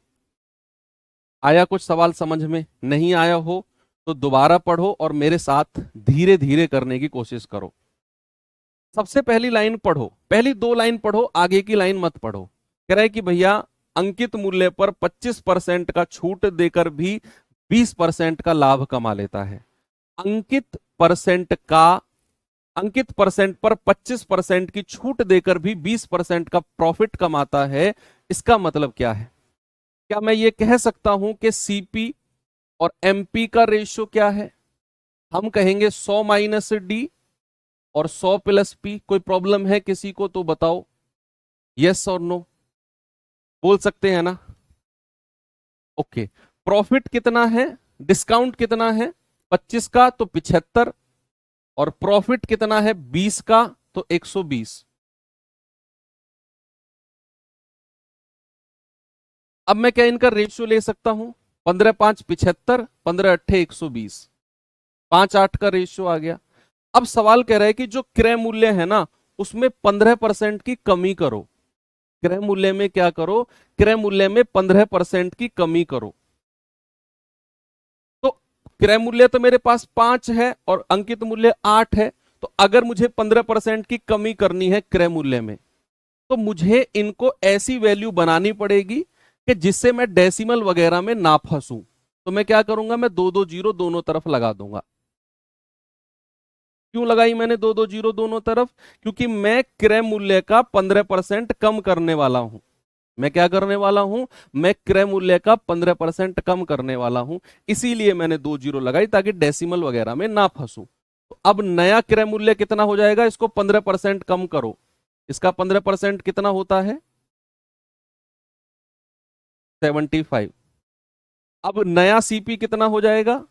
आया कुछ सवाल समझ में? नहीं आया हो तो दोबारा पढ़ो और मेरे साथ धीरे धीरे करने की कोशिश करो। सबसे पहली लाइन पढ़ो, पहली 2 लाइन पढ़ो, आगे की लाइन मत पढ़ो। कह रहा है कि भैया अंकित मूल्य पर 25% का छूट देकर भी 20% का लाभ कमा लेता है। अंकित परसेंट पर 25% की छूट देकर भी 20% का प्रॉफिट कमाता है। इसका मतलब क्या है? क्या मैं ये कह सकता हूं कि सीपी और एमपी का रेशियो क्या है? हम कहेंगे 100 माइनस डी और 100 प्लस पी। कोई प्रॉब्लम है किसी को तो बताओ, यस और नो बोल सकते हैं ना। ओके, प्रॉफिट कितना है, डिस्काउंट कितना है 25 का तो 75, और प्रॉफिट कितना है 20 का तो 120। अब मैं क्या इनका रेशियो ले सकता हूं, 15 5 75, 15 8 120, 5 8 का रेशियो आ गया। अब सवाल कह रहा है कि जो क्रय मूल्य है ना, उसमें 15% की कमी करो। क्रय मूल्य में क्या करो, क्रय मूल्य में 15% की कमी करो। तो क्रय मूल्य तो मेरे पास 5 है और अंकित मूल्य 8 है, तो अगर मुझे 15% की कमी करनी है क्रय मूल्य में, तो मुझे इनको ऐसी वैल्यू बनानी पड़ेगी कि जिससे मैं डेसिमल वगैरह में ना फंसूं। तो मैं क्या करूंगा, मैं 2 2 जीरो दोनों तरफ लगा दूंगा। क्यों लगाई मैंने 2 2 जीरो दोनों तरफ? क्योंकि मैं क्रय मूल्य का 15% कम करने वाला हूं। मैं क्या करने वाला हूं, मैं क्रय मूल्य का 15% कम करने वाला हूं, इसीलिए मैंने 2 जीरो लगाई ताकि डेसिमल वगैरह में ना फंसू। तो अब नया क्रय मूल्य कितना हो जाएगा, इसको 15% कम करो, इसका 15% कितना होता है 75। अब नया सीपी कितना हो जाएगा,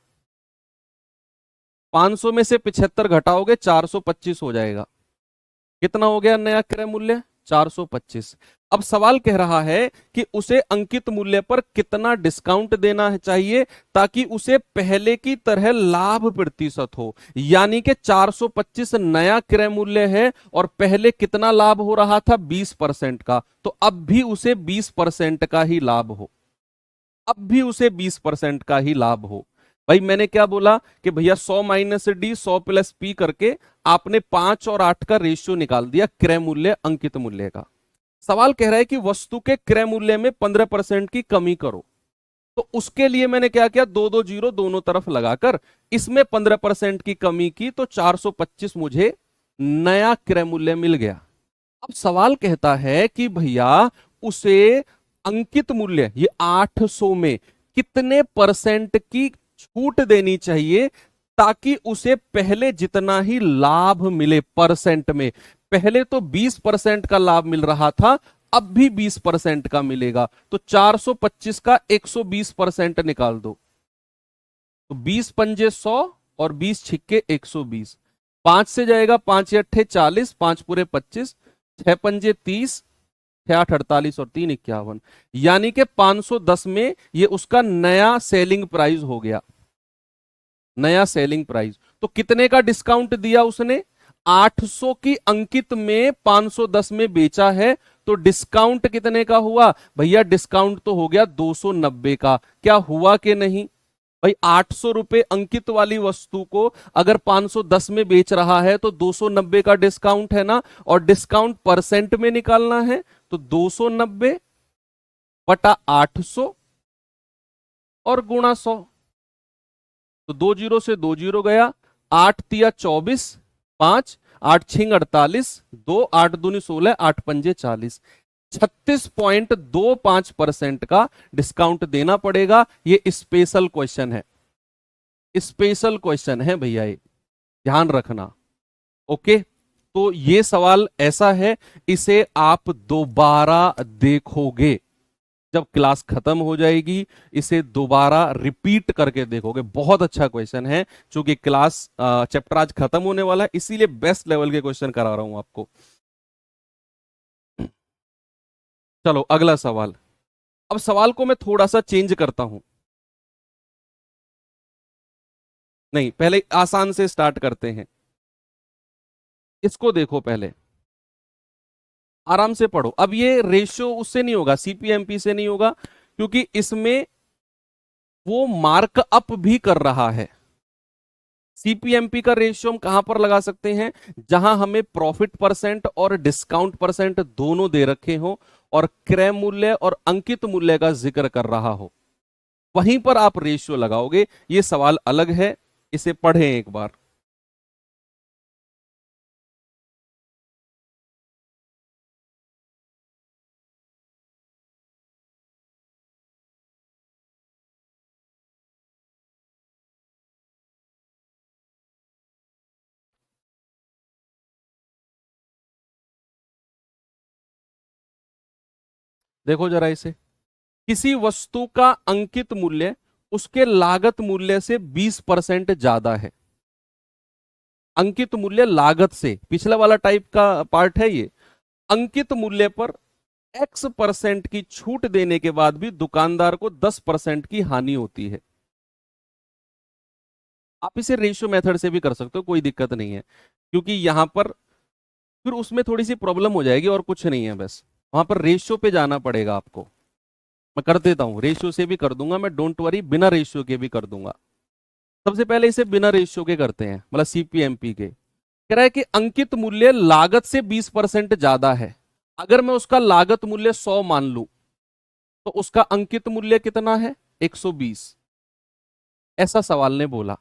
500 में से 75 घटाओगे 425 हो जाएगा। कितना हो गया नया क्रय मूल्य 425। अब सवाल कह रहा है कि उसे अंकित मूल्य पर कितना डिस्काउंट देना चाहिए ताकि उसे पहले की तरह लाभ प्रतिशत हो। यानी कि 425 नया क्रय मूल्य है और पहले कितना लाभ हो रहा था 20% का, तो अब भी उसे 20% का ही लाभ हो, अब भी उसे 20% का ही लाभ हो। भाई मैंने क्या बोला कि भैया 100 माइनस डी 100 प्लस पी करके आपने 5 और 8 का रेशियो निकाल दिया क्रय मूल्य अंकित मूल्य का। सवाल कह रहा है कि वस्तु के क्रय मूल्य में 15% की कमी करो। तो उसके लिए मैंने क्या किया, 2 2 जीरो दोनों तरफ लगाकर इसमें 15% की कमी की, तो 425 मुझे नया क्रय मूल्य मिल गया। अब सवाल कहता है कि भैया उसे अंकित मूल्य ये 800 में कितने परसेंट की छूट देनी चाहिए ताकि उसे पहले जितना ही लाभ मिले परसेंट में। पहले तो 20% का लाभ मिल रहा था, अब भी 20% का मिलेगा, तो 425 का 120% निकाल दो, तो 20 पंजे 100 और 20 छिक्के 120। 5 से जाएगा, 5 अट्ठे 40, 5 पूरे 25, 6 पंजे 30, 6 8 48 और 3 51, यानी कि 510 में ये उसका नया सेलिंग प्राइस हो गया। नया सेलिंग प्राइस तो कितने का डिस्काउंट दिया उसने? 800 की अंकित में 510 में बेचा है, तो डिस्काउंट कितने का हुआ भैया? डिस्काउंट तो हो गया 290 का। क्या हुआ कि नहीं भाई? 800 रुपए अंकित वाली वस्तु को अगर 510 में बेच रहा है तो 290 का डिस्काउंट है ना, और डिस्काउंट परसेंट में निकालना है, तो 290 बटा 800 और गुणा 100, तो 2 जीरो से 2 जीरो गया, 8 तिया 24, 5 8 छिंग 48, 2 8 दूनी 16, 8 पंजे 40, 36.25% का डिस्काउंट देना पड़ेगा। ये स्पेशल क्वेश्चन है, स्पेशल क्वेश्चन है भैया, ये ध्यान रखना। ओके, तो ये सवाल ऐसा है, इसे आप दोबारा देखोगे जब क्लास खत्म हो जाएगी, इसे दोबारा रिपीट करके देखोगे। बहुत अच्छा क्वेश्चन है, क्योंकि क्लास चैप्टर आज खत्म होने वाला है, इसीलिए बेस्ट लेवल के क्वेश्चन करा रहा हूं आपको। चलो अगला सवाल। अब सवाल को मैं थोड़ा सा चेंज करता हूं, नहीं पहले आसान से स्टार्ट करते हैं। इसको देखो, पहले आराम से पढ़ो। अब ये रेशियो उससे नहीं होगा, सीपीएमपी से नहीं होगा, क्योंकि इसमें वो मार्क अप भी कर रहा है। सीपीएमपी का रेशियो हम कहां पर लगा सकते हैं? जहां हमें प्रॉफिट परसेंट और डिस्काउंट परसेंट दोनों दे रखे हो और क्रय मूल्य और अंकित मूल्य का जिक्र कर रहा हो, वहीं पर आप रेशियो लगाओगे। ये सवाल अलग है, इसे पढ़ें एक बार। देखो जरा इसे, किसी वस्तु का अंकित मूल्य उसके लागत मूल्य से 20% ज्यादा है। अंकित मूल्य लागत से, पिछला वाला टाइप का पार्ट है ये। अंकित मूल्य पर X% की छूट देने के बाद भी दुकानदार को 10% की हानि होती है। आप इसे रेशियो मेथड से भी कर सकते हो, कोई दिक्कत नहीं है, क्योंकि यहां पर फिर उसमें थोड़ी सी प्रॉब्लम हो जाएगी और कुछ नहीं है, बस वहां पर रेशियो पे जाना पड़ेगा आपको। मैं कर देता हूं, रेशियो से भी कर दूंगा मैं, डोंट वरी, बिना रेशियो के भी कर दूंगा। सबसे पहले इसे बिना रेशियो के करते हैं, मतलब सीपीएमपी के। कह रहा है कि अंकित मूल्य लागत से 20% ज्यादा है। अगर मैं उसका लागत मूल्य 100 मान लू, तो उसका अंकित मूल्य कितना है? 120। ऐसा सवाल ने बोला।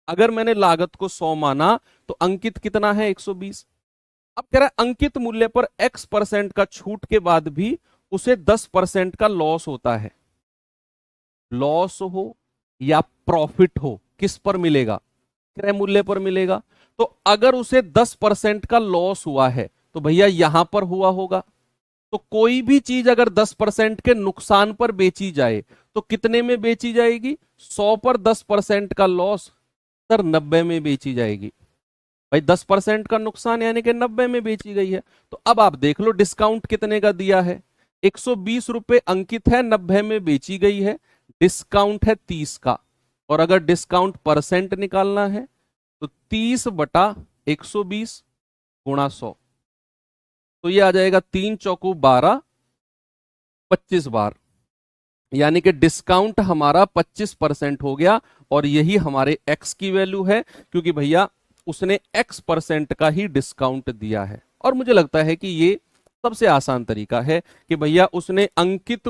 अगर मैंने लागत को 100 माना तो अंकित कितना है? 120। अब कह रहा है अंकित मूल्य पर X% का छूट के बाद भी उसे 10% का लॉस होता है। लॉस हो या प्रॉफिट हो, किस पर मिलेगा? क्रय मूल्य पर मिलेगा। तो अगर उसे 10% का लॉस हुआ है तो भैया यहां पर हुआ होगा। तो कोई भी चीज अगर 10% के नुकसान पर बेची जाए तो कितने में बेची जाएगी? 100 पर 10% का लॉस, सर 90 में बेची जाएगी। भाई 10% का नुकसान यानी कि 90 में बेची गई है। तो अब आप देख लो डिस्काउंट कितने का दिया है? 120 रुपए अंकित है, 90 में बेची गई है, डिस्काउंट है 30 का। और अगर डिस्काउंट परसेंट निकालना है तो 30 बटा 120 गुणा 100, तो ये आ जाएगा 3 चौकू 12, 25 बार, यानी कि डिस्काउंट हमारा 25% हो गया। और यही हमारे एक्स की वैल्यू है, क्योंकि भैया उसने X% का ही डिस्काउंट दिया है। और मुझे लगता है कि ये सबसे आसान तरीका है कि भैया उसने अंकित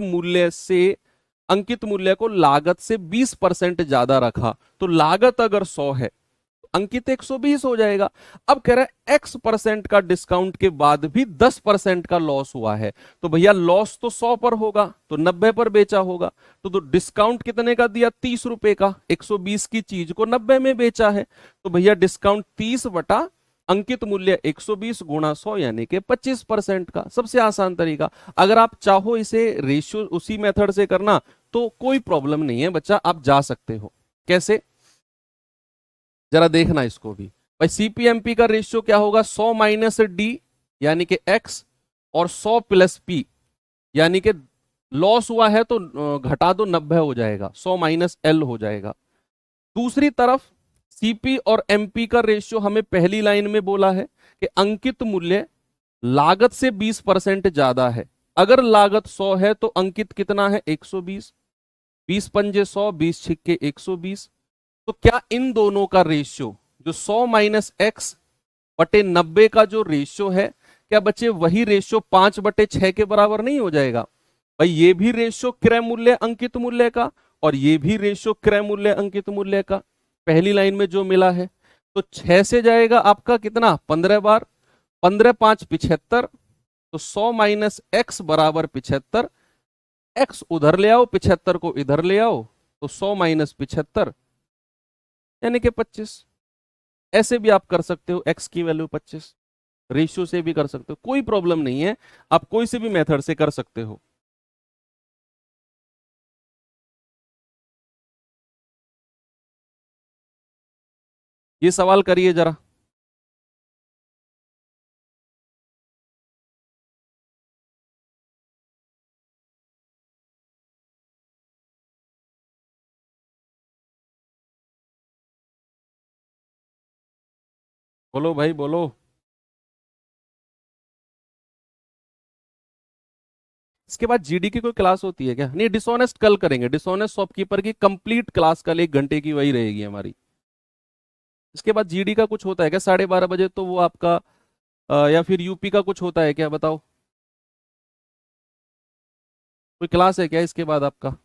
मूल्य को लागत से 20% ज्यादा रखा। तो लागत अगर 100 है तो अंकित 120 हो जाएगा। अब कह रहा है x% का डिस्काउंट के बाद भी 10% का लॉस हुआ है, तो भैया लॉस तो 100 पर होगा, तो 90 पर बेचा होगा। तो डिस्काउंट कितने का दिया? 30 रुपए का। 120 की चीज को 90 में बेचा है, तो भैया डिस्काउंट 30 बटा अंकित मूल्य 120 गुणा 100 यानी कि 25% का। सबसे आसान तरीका। अगर आप चाहो इसे रेशियो उसी मेथड से करना तो कोई प्रॉब्लम नहीं है बच्चा, आप जा सकते हो। कैसे, जरा देखना इसको भी। भाई सीपीएमपी का रेशियो क्या होगा? 100 माइनस डी यानी कि एक्स, और 100 प्लस पी यानी कि लॉस हुआ है तो घटा दो 90 हो जाएगा, 100 माइनस एल हो जाएगा। दूसरी तरफ सीपी और एमपी का रेशियो हमें पहली लाइन में बोला है कि अंकित मूल्य लागत से 20% ज्यादा है। अगर लागत 100 है तो अंकित कितना है? 120। 20 पंजे 100, 20 छिक्के 120। तो क्या इन दोनों का रेशियो जो 100 माइनस एक्स बटे 90 का जो रेशियो है, क्या बच्चे वही रेशियो 5/6 के बराबर नहीं हो जाएगा? भाई ये भी रेशियो क्रय मूल्य अंकित मूल्य का, और ये भी रेशियो क्रय मूल्य अंकित मूल्य का, पहली लाइन में जो मिला है। तो 6 से जाएगा आपका कितना? 15 बार। 15 5 75, तो 100 माइनस एक्स बराबर 75। एक्स उधर ले आओ, 75 को इधर ले आओ, तो 100 माइनस 75 यानी कि 25। ऐसे भी आप कर सकते हो, एक्स की वैल्यू 25। रेशियो से भी कर सकते हो, कोई प्रॉब्लम नहीं है, आप कोई से भी मेथड से कर सकते हो। ये सवाल करिए जरा। बोलो भाई बोलो। इसके बाद जीडी की कोई क्लास होती है क्या? नहीं, डिसऑनेस्ट कल करेंगे। डिसऑनेस्ट शॉपकीपर की कंप्लीट क्लास कल 1 घंटे की वही रहेगी हमारी। इसके बाद जीडी का कुछ होता है क्या 12:30 बजे? तो वो आपका या फिर यूपी का कुछ होता है क्या, बताओ? कोई क्लास है क्या इसके बाद आपका?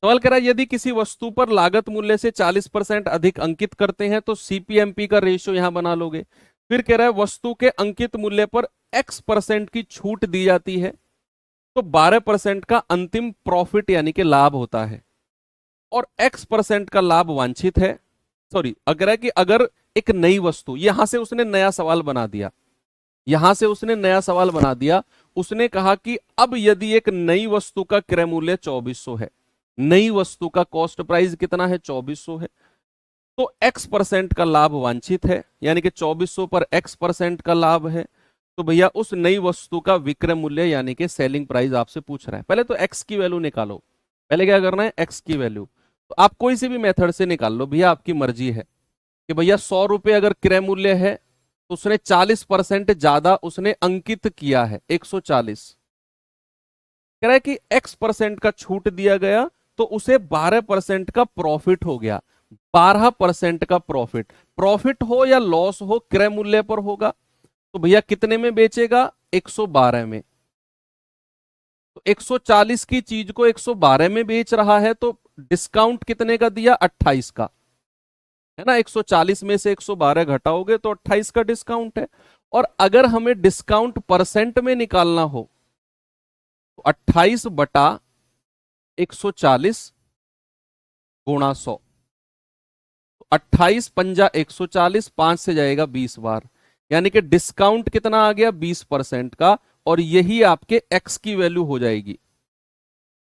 सवाल कह रहा है यदि किसी वस्तु पर लागत मूल्य से 40% अधिक अंकित करते हैं तो सीपीएमपी का रेशियो यहां बना लोगे। फिर कह रहा है वस्तु के अंकित मूल्य पर x% की छूट दी जाती है तो 12% का अंतिम प्रॉफिट यानी कि लाभ होता है, और x% का लाभ वांछित है। सॉरी, अगर है कि अगर एक नई वस्तु, यहां से उसने नया सवाल बना दिया, यहां से उसने नया सवाल बना दिया। उसने कहा कि अब यदि एक नई वस्तु का क्रय मूल्य 2400 है, नई वस्तु का कॉस्ट प्राइस कितना है? 2400 है, तो x% का लाभ वांछित है, यानी कि 2400 पर x% का लाभ है। तो भैया उस नई वस्तु का विक्रय मूल्य यानी कि सेलिंग प्राइस आपसे पूछ रहा है। पहले तो x की वैल्यू निकालो। पहले क्या करना है? x की वैल्यू। तो आप कोई से भी मेथड से निकाल लो भैया, आपकी मर्जी है। कि भैया 100 रुपए अगर क्रय मूल्य है तो उसने 40% ज्यादा उसने अंकित किया है, 140। कह रहा है कि x% का छूट दिया गया तो उसे 12% का प्रॉफिट हो गया। 12% का प्रॉफिट, प्रॉफिट हो या लॉस हो क्रय मूल्य पर होगा। तो भैया कितने में बेचेगा? 112 में। तो 140 की चीज को 112 में बेच रहा है, तो डिस्काउंट कितने का दिया? 28 का, है ना। 140 में से 112 घटाओगे तो 28 का डिस्काउंट है। और अगर हमें डिस्काउंट परसेंट में निकालना हो तो 28 बटा 140 गुणा 100। 28 पंजा 140, 5 से जाएगा 20 बार, यानी कि डिस्काउंट कितना आ गया? 20% का, और यही आपके x की वैल्यू हो जाएगी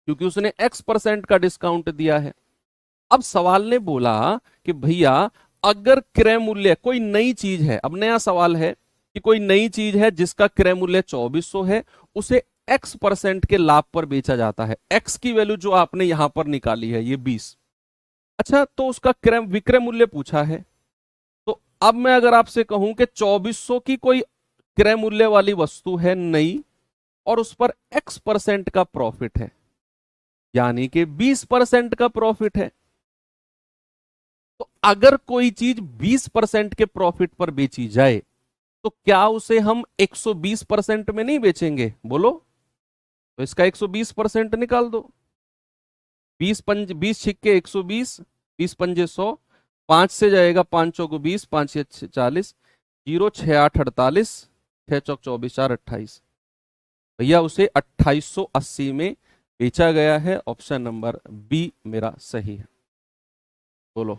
क्योंकि उसने x% का डिस्काउंट दिया है। अब सवाल ने बोला कि भैया अगर क्रय मूल्य, कोई नई चीज है, अब नया सवाल है कि कोई नई चीज है जिसका क्रय मूल्य 2400 है, उसे x% के लाभ पर बेचा जाता है। x की वैल्यू जो आपने यहां पर निकाली है ये 20। अच्छा, तो उसका क्रय विक्रय मूल्य पूछा है। तो अब मैं अगर आपसे कहूं कि 2400 की कोई क्रय मूल्य वाली वस्तु है नई, और उस पर x% का प्रॉफिट है, यानी कि 20% का प्रॉफिट है, तो अगर कोई चीज 20% के प्रॉफिट पर बेची जाए तो क्या उसे हम 120% में नहीं बेचेंगे? बोलो। तो इसका 120% निकाल दो। 20 पंजे 100, 5 से जाएगा 5 चौक 20, 5 छः 40, 0 6 8 48, 6 चौक 24, 4 28। भैया उसे 2880 में बेचा गया है। ऑप्शन नंबर बी मेरा सही है। बोलो।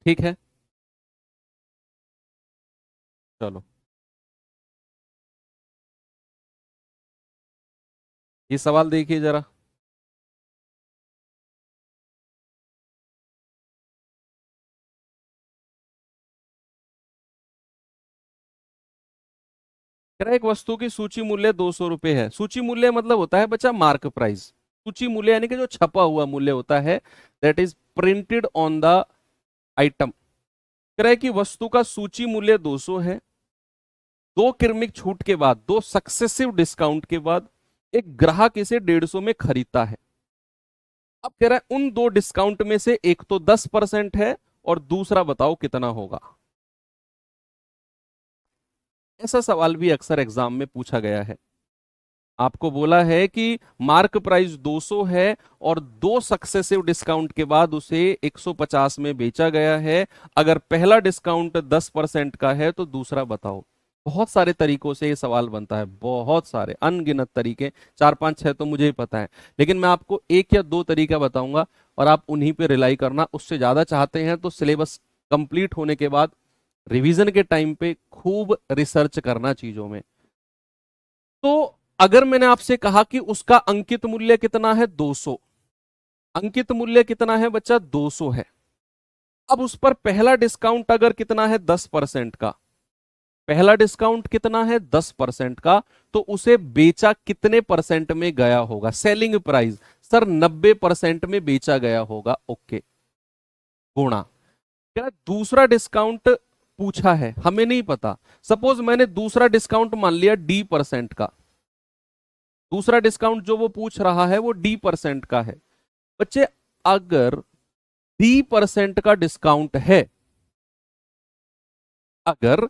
ठीक है, चलो ये सवाल देखिए जरा। कह रहा है, एक वस्तु की सूची मूल्य 200 रुपए है। सूची मूल्य मतलब होता है बच्चा मार्क प्राइस। सूची मूल्य यानी कि जो छपा हुआ मूल्य होता है, that is printed on the item. कह रहा है कि वस्तु का सूची मूल्य 200 है। दो क्रमिक छूट के बाद, दो सक्सेसिव डिस्काउंट के बाद एक ग्राहक इसे 150 में खरीदता है। अब कह रहा है उन दो डिस्काउंट में से एक तो 10% है और दूसरा बताओ कितना होगा। ऐसा सवाल भी अक्सर एग्जाम में पूछा गया है। आपको बोला है कि मार्क प्राइस 200 है और दो सक्सेसिव डिस्काउंट के बाद उसे 150 में बेचा गया है। अगर पहला डिस्काउंट 10% का है तो दूसरा बताओ। बहुत सारे तरीकों से ये सवाल बनता है, बहुत सारे अनगिनत तरीके, 4 5 6 तो मुझे ही पता है, लेकिन मैं आपको एक या दो तरीका बताऊंगा और आप उन्हीं पे रिलाई करना। उससे ज्यादा चाहते हैं तो सिलेबस कंप्लीट होने के बाद रिवीजन के टाइम पे खूब रिसर्च करना चीजों में। तो अगर मैंने आपसे कहा कि उसका अंकित मूल्य कितना है 200, अंकित मूल्य कितना है बच्चा 200 है। अब उस पर पहला डिस्काउंट अगर कितना है 10% का, पहला डिस्काउंट कितना है 10% का, तो उसे बेचा कितने परसेंट में गया होगा? सेलिंग प्राइस सर 90% में बेचा गया होगा। ओके, गुणा। क्या दूसरा डिस्काउंट पूछा है, हमें नहीं पता। सपोज मैंने दूसरा डिस्काउंट मान लिया D% का। दूसरा डिस्काउंट जो वो पूछ रहा है वो D% का है। बच्चे अगर D% का डिस्काउंट है, अगर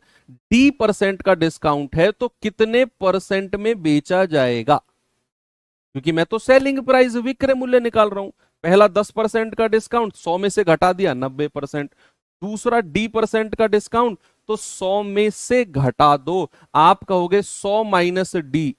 D% का डिस्काउंट है तो कितने परसेंट में बेचा जाएगा? क्योंकि मैं तो सेलिंग प्राइस विक्रय मूल्य निकाल रहा हूं। पहला 10% का डिस्काउंट 100 में से घटा दिया 90%। दूसरा D% का डिस्काउंट तो 100 में से घटा दो। आप कहोगे 100 माइनस D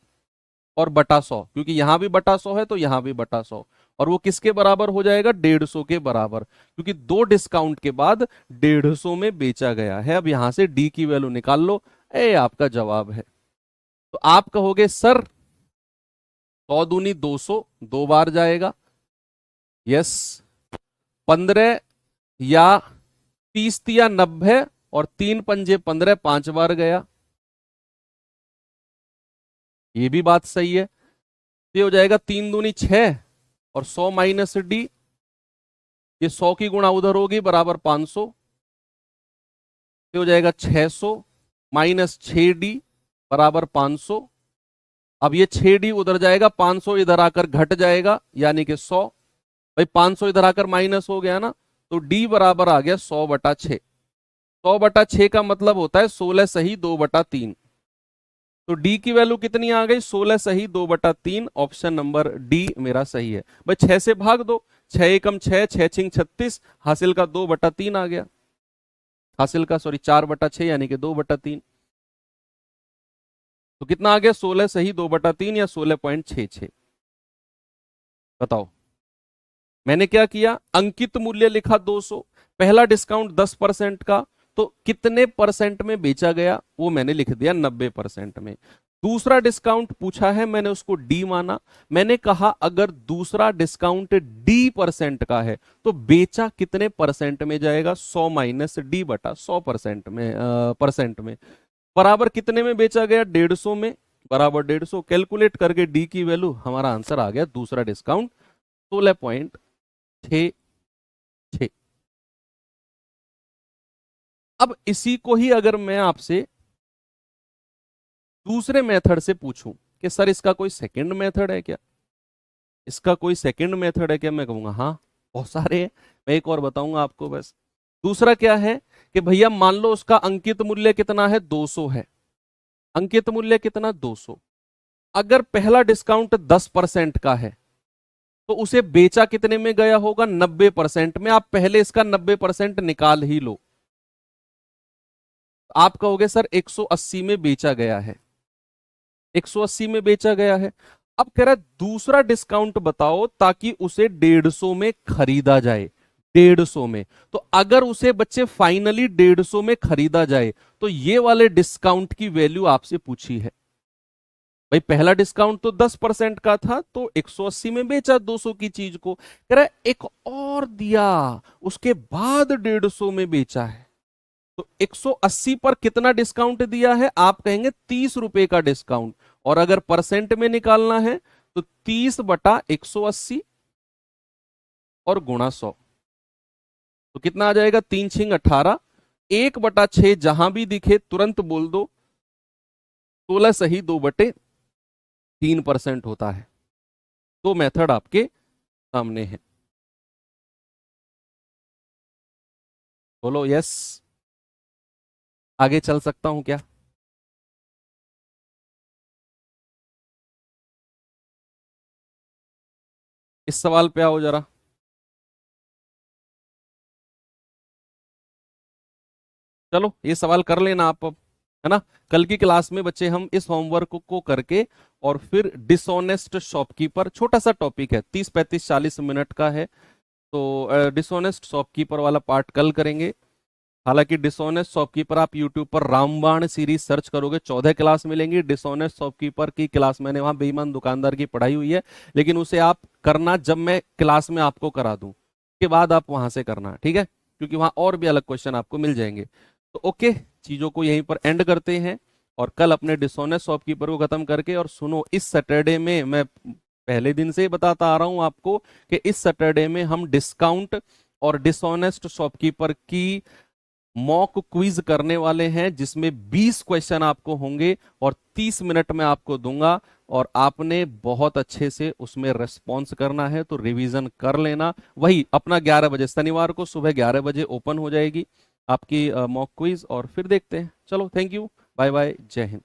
और बटा 100, क्योंकि यहां भी बटा 100 है तो यहां भी बटा 100, और वो किसके बराबर हो जाएगा? 150 के बराबर, क्योंकि दो डिस्काउंट के बाद 150 में बेचा गया है। अब यहां से डी की वैल्यू निकाल लो, ए आपका जवाब है। तो आप कहोगे सर 100 दूनी 200, दो बार जाएगा। यस, 15 या 30 या 90 और 3 पंजे 15, 5 बार गया। ये भी बात सही है। ये हो जाएगा 3 दूनी 6 और 100 माइनस डी, ये 100 की गुणा उधर होगी बराबर 500। ये हो जाएगा 600 माइनस 6D बराबर 500। अब ये 6D उधर जाएगा, 500 इधर आकर घट जाएगा यानी कि 100। भाई 500 इधर आकर माइनस हो गया ना, तो D बराबर आ गया 100/6। 100/6 का मतलब होता है 16 सही 2/3। तो डी की वैल्यू कितनी आ गई? 16 सही 2/3। ऑप्शन नंबर डी मेरा सही है। भाई 6 से भाग दो, 6 एकम 6, 6 छिंग 36, हासिल का 2/3 आ गया। हासिल का सॉरी 4/6 यानी कि 2/3। तो कितना आ गया? 16 सही 2/3 या 16.66। बताओ। मैंने क्या किया? अंकित मूल्य लिखा 200, पहला डिस्काउंट 10% का, तो कितने परसेंट में बेचा गया वो मैंने लिख दिया 90% में। दूसरा डिस्काउंट पूछा है, मैंने उसको डी माना। मैंने कहा अगर दूसरा डिस्काउंट D% का है तो बेचा कितने परसेंट में जाएगा? 100 माइनस डी बटा 100% में, परसेंट में बराबर कितने में बेचा गया? 150 में, बराबर 150। कैलकुलेट करके डी की वैल्यू हमारा आंसर आ गया, दूसरा डिस्काउंट 16.66। अब इसी को ही अगर मैं आपसे दूसरे मेथड से पूछूं कि सर इसका कोई सेकंड मेथड है क्या, इसका कोई सेकंड मेथड है क्या? मैं कहूंगा हाँ, बहुत सारे हैं। मैं एक और बताऊंगा आपको बस। दूसरा क्या है कि भैया मान लो उसका अंकित मूल्य कितना है, 200 है। अंकित मूल्य कितना, 200। अगर पहला डिस्काउंट 10% का है तो उसे बेचा कितने में गया होगा, 90% में। आप पहले इसका 90% निकाल ही लो। आप कहोगे सर 180 में बेचा गया है, 180 में बेचा गया है। अब कह रहा है दूसरा डिस्काउंट बताओ ताकि उसे 150 में खरीदा जाए, 150 में। तो अगर उसे बच्चे फाइनली 150 में खरीदा जाए तो ये वाले डिस्काउंट की वैल्यू आपसे पूछी है। भाई पहला डिस्काउंट तो 10% का था तो 180 में बेचा 200 की चीज को, कह रहा है एक और दिया उसके बाद 150 में बेचा है। तो 180 पर कितना डिस्काउंट दिया है? आप कहेंगे 30 रुपए का डिस्काउंट। और अगर परसेंट में निकालना है तो 30/180 और गुणा 100। तो कितना आ जाएगा, 3×6 = 18। 1/6 जहां भी दिखे तुरंत बोल दो, 16 सही 2/3% होता है। तो मेथड आपके सामने है। बोलो यस। आगे चल सकता हूं क्या? इस सवाल पे आओ जरा। चलो ये सवाल कर लेना आप अब, है ना। कल की क्लास में बच्चे हम इस होमवर्क को करके और फिर डिसऑनेस्ट शॉपकीपर, छोटा सा टॉपिक है, 30, 35, 40 मिनट का है। तो डिसऑनेस्ट शॉपकीपर वाला पार्ट कल करेंगे। हालांकि डिसऑनेस्ट शॉपकीपर आप यूट्यूब पर रामबाण सीरीज सर्च करोगे 14 क्लास मिलेंगी। डिसऑनेस्ट शॉपकीपर की क्लास मैंने वहां बेईमान दुकानदार की पढ़ाई हुई है, लेकिन उसे आप करना जब मैं क्लास में आपको करा दूं के बाद आप वहां से करना, ठीक है, क्योंकि वहां और भी अलग क्वेश्चन आपको मिल जाएंगे। तो ओके, चीजों को यहीं पर एंड करते हैं और कल अपने डिसऑनेस्ट शॉपकीपर को खत्म करके, और सुनो इस सैटरडे में मैं पहले दिन से ही बताता आ रहा हूं आपको कि इस सैटरडे में हम डिस्काउंट और डिसऑनेस्ट शॉपकीपर की मॉक क्विज करने वाले हैं, जिसमें 20 क्वेश्चन आपको होंगे और 30 मिनट में आपको दूंगा। और आपने बहुत अच्छे से उसमें रेस्पॉन्स करना है, तो रिवीजन कर लेना। वही अपना 11 बजे शनिवार को सुबह 11 बजे ओपन हो जाएगी आपकी मॉक क्विज, और फिर देखते हैं। चलो थैंक यू, बाय बाय, जय हिंद।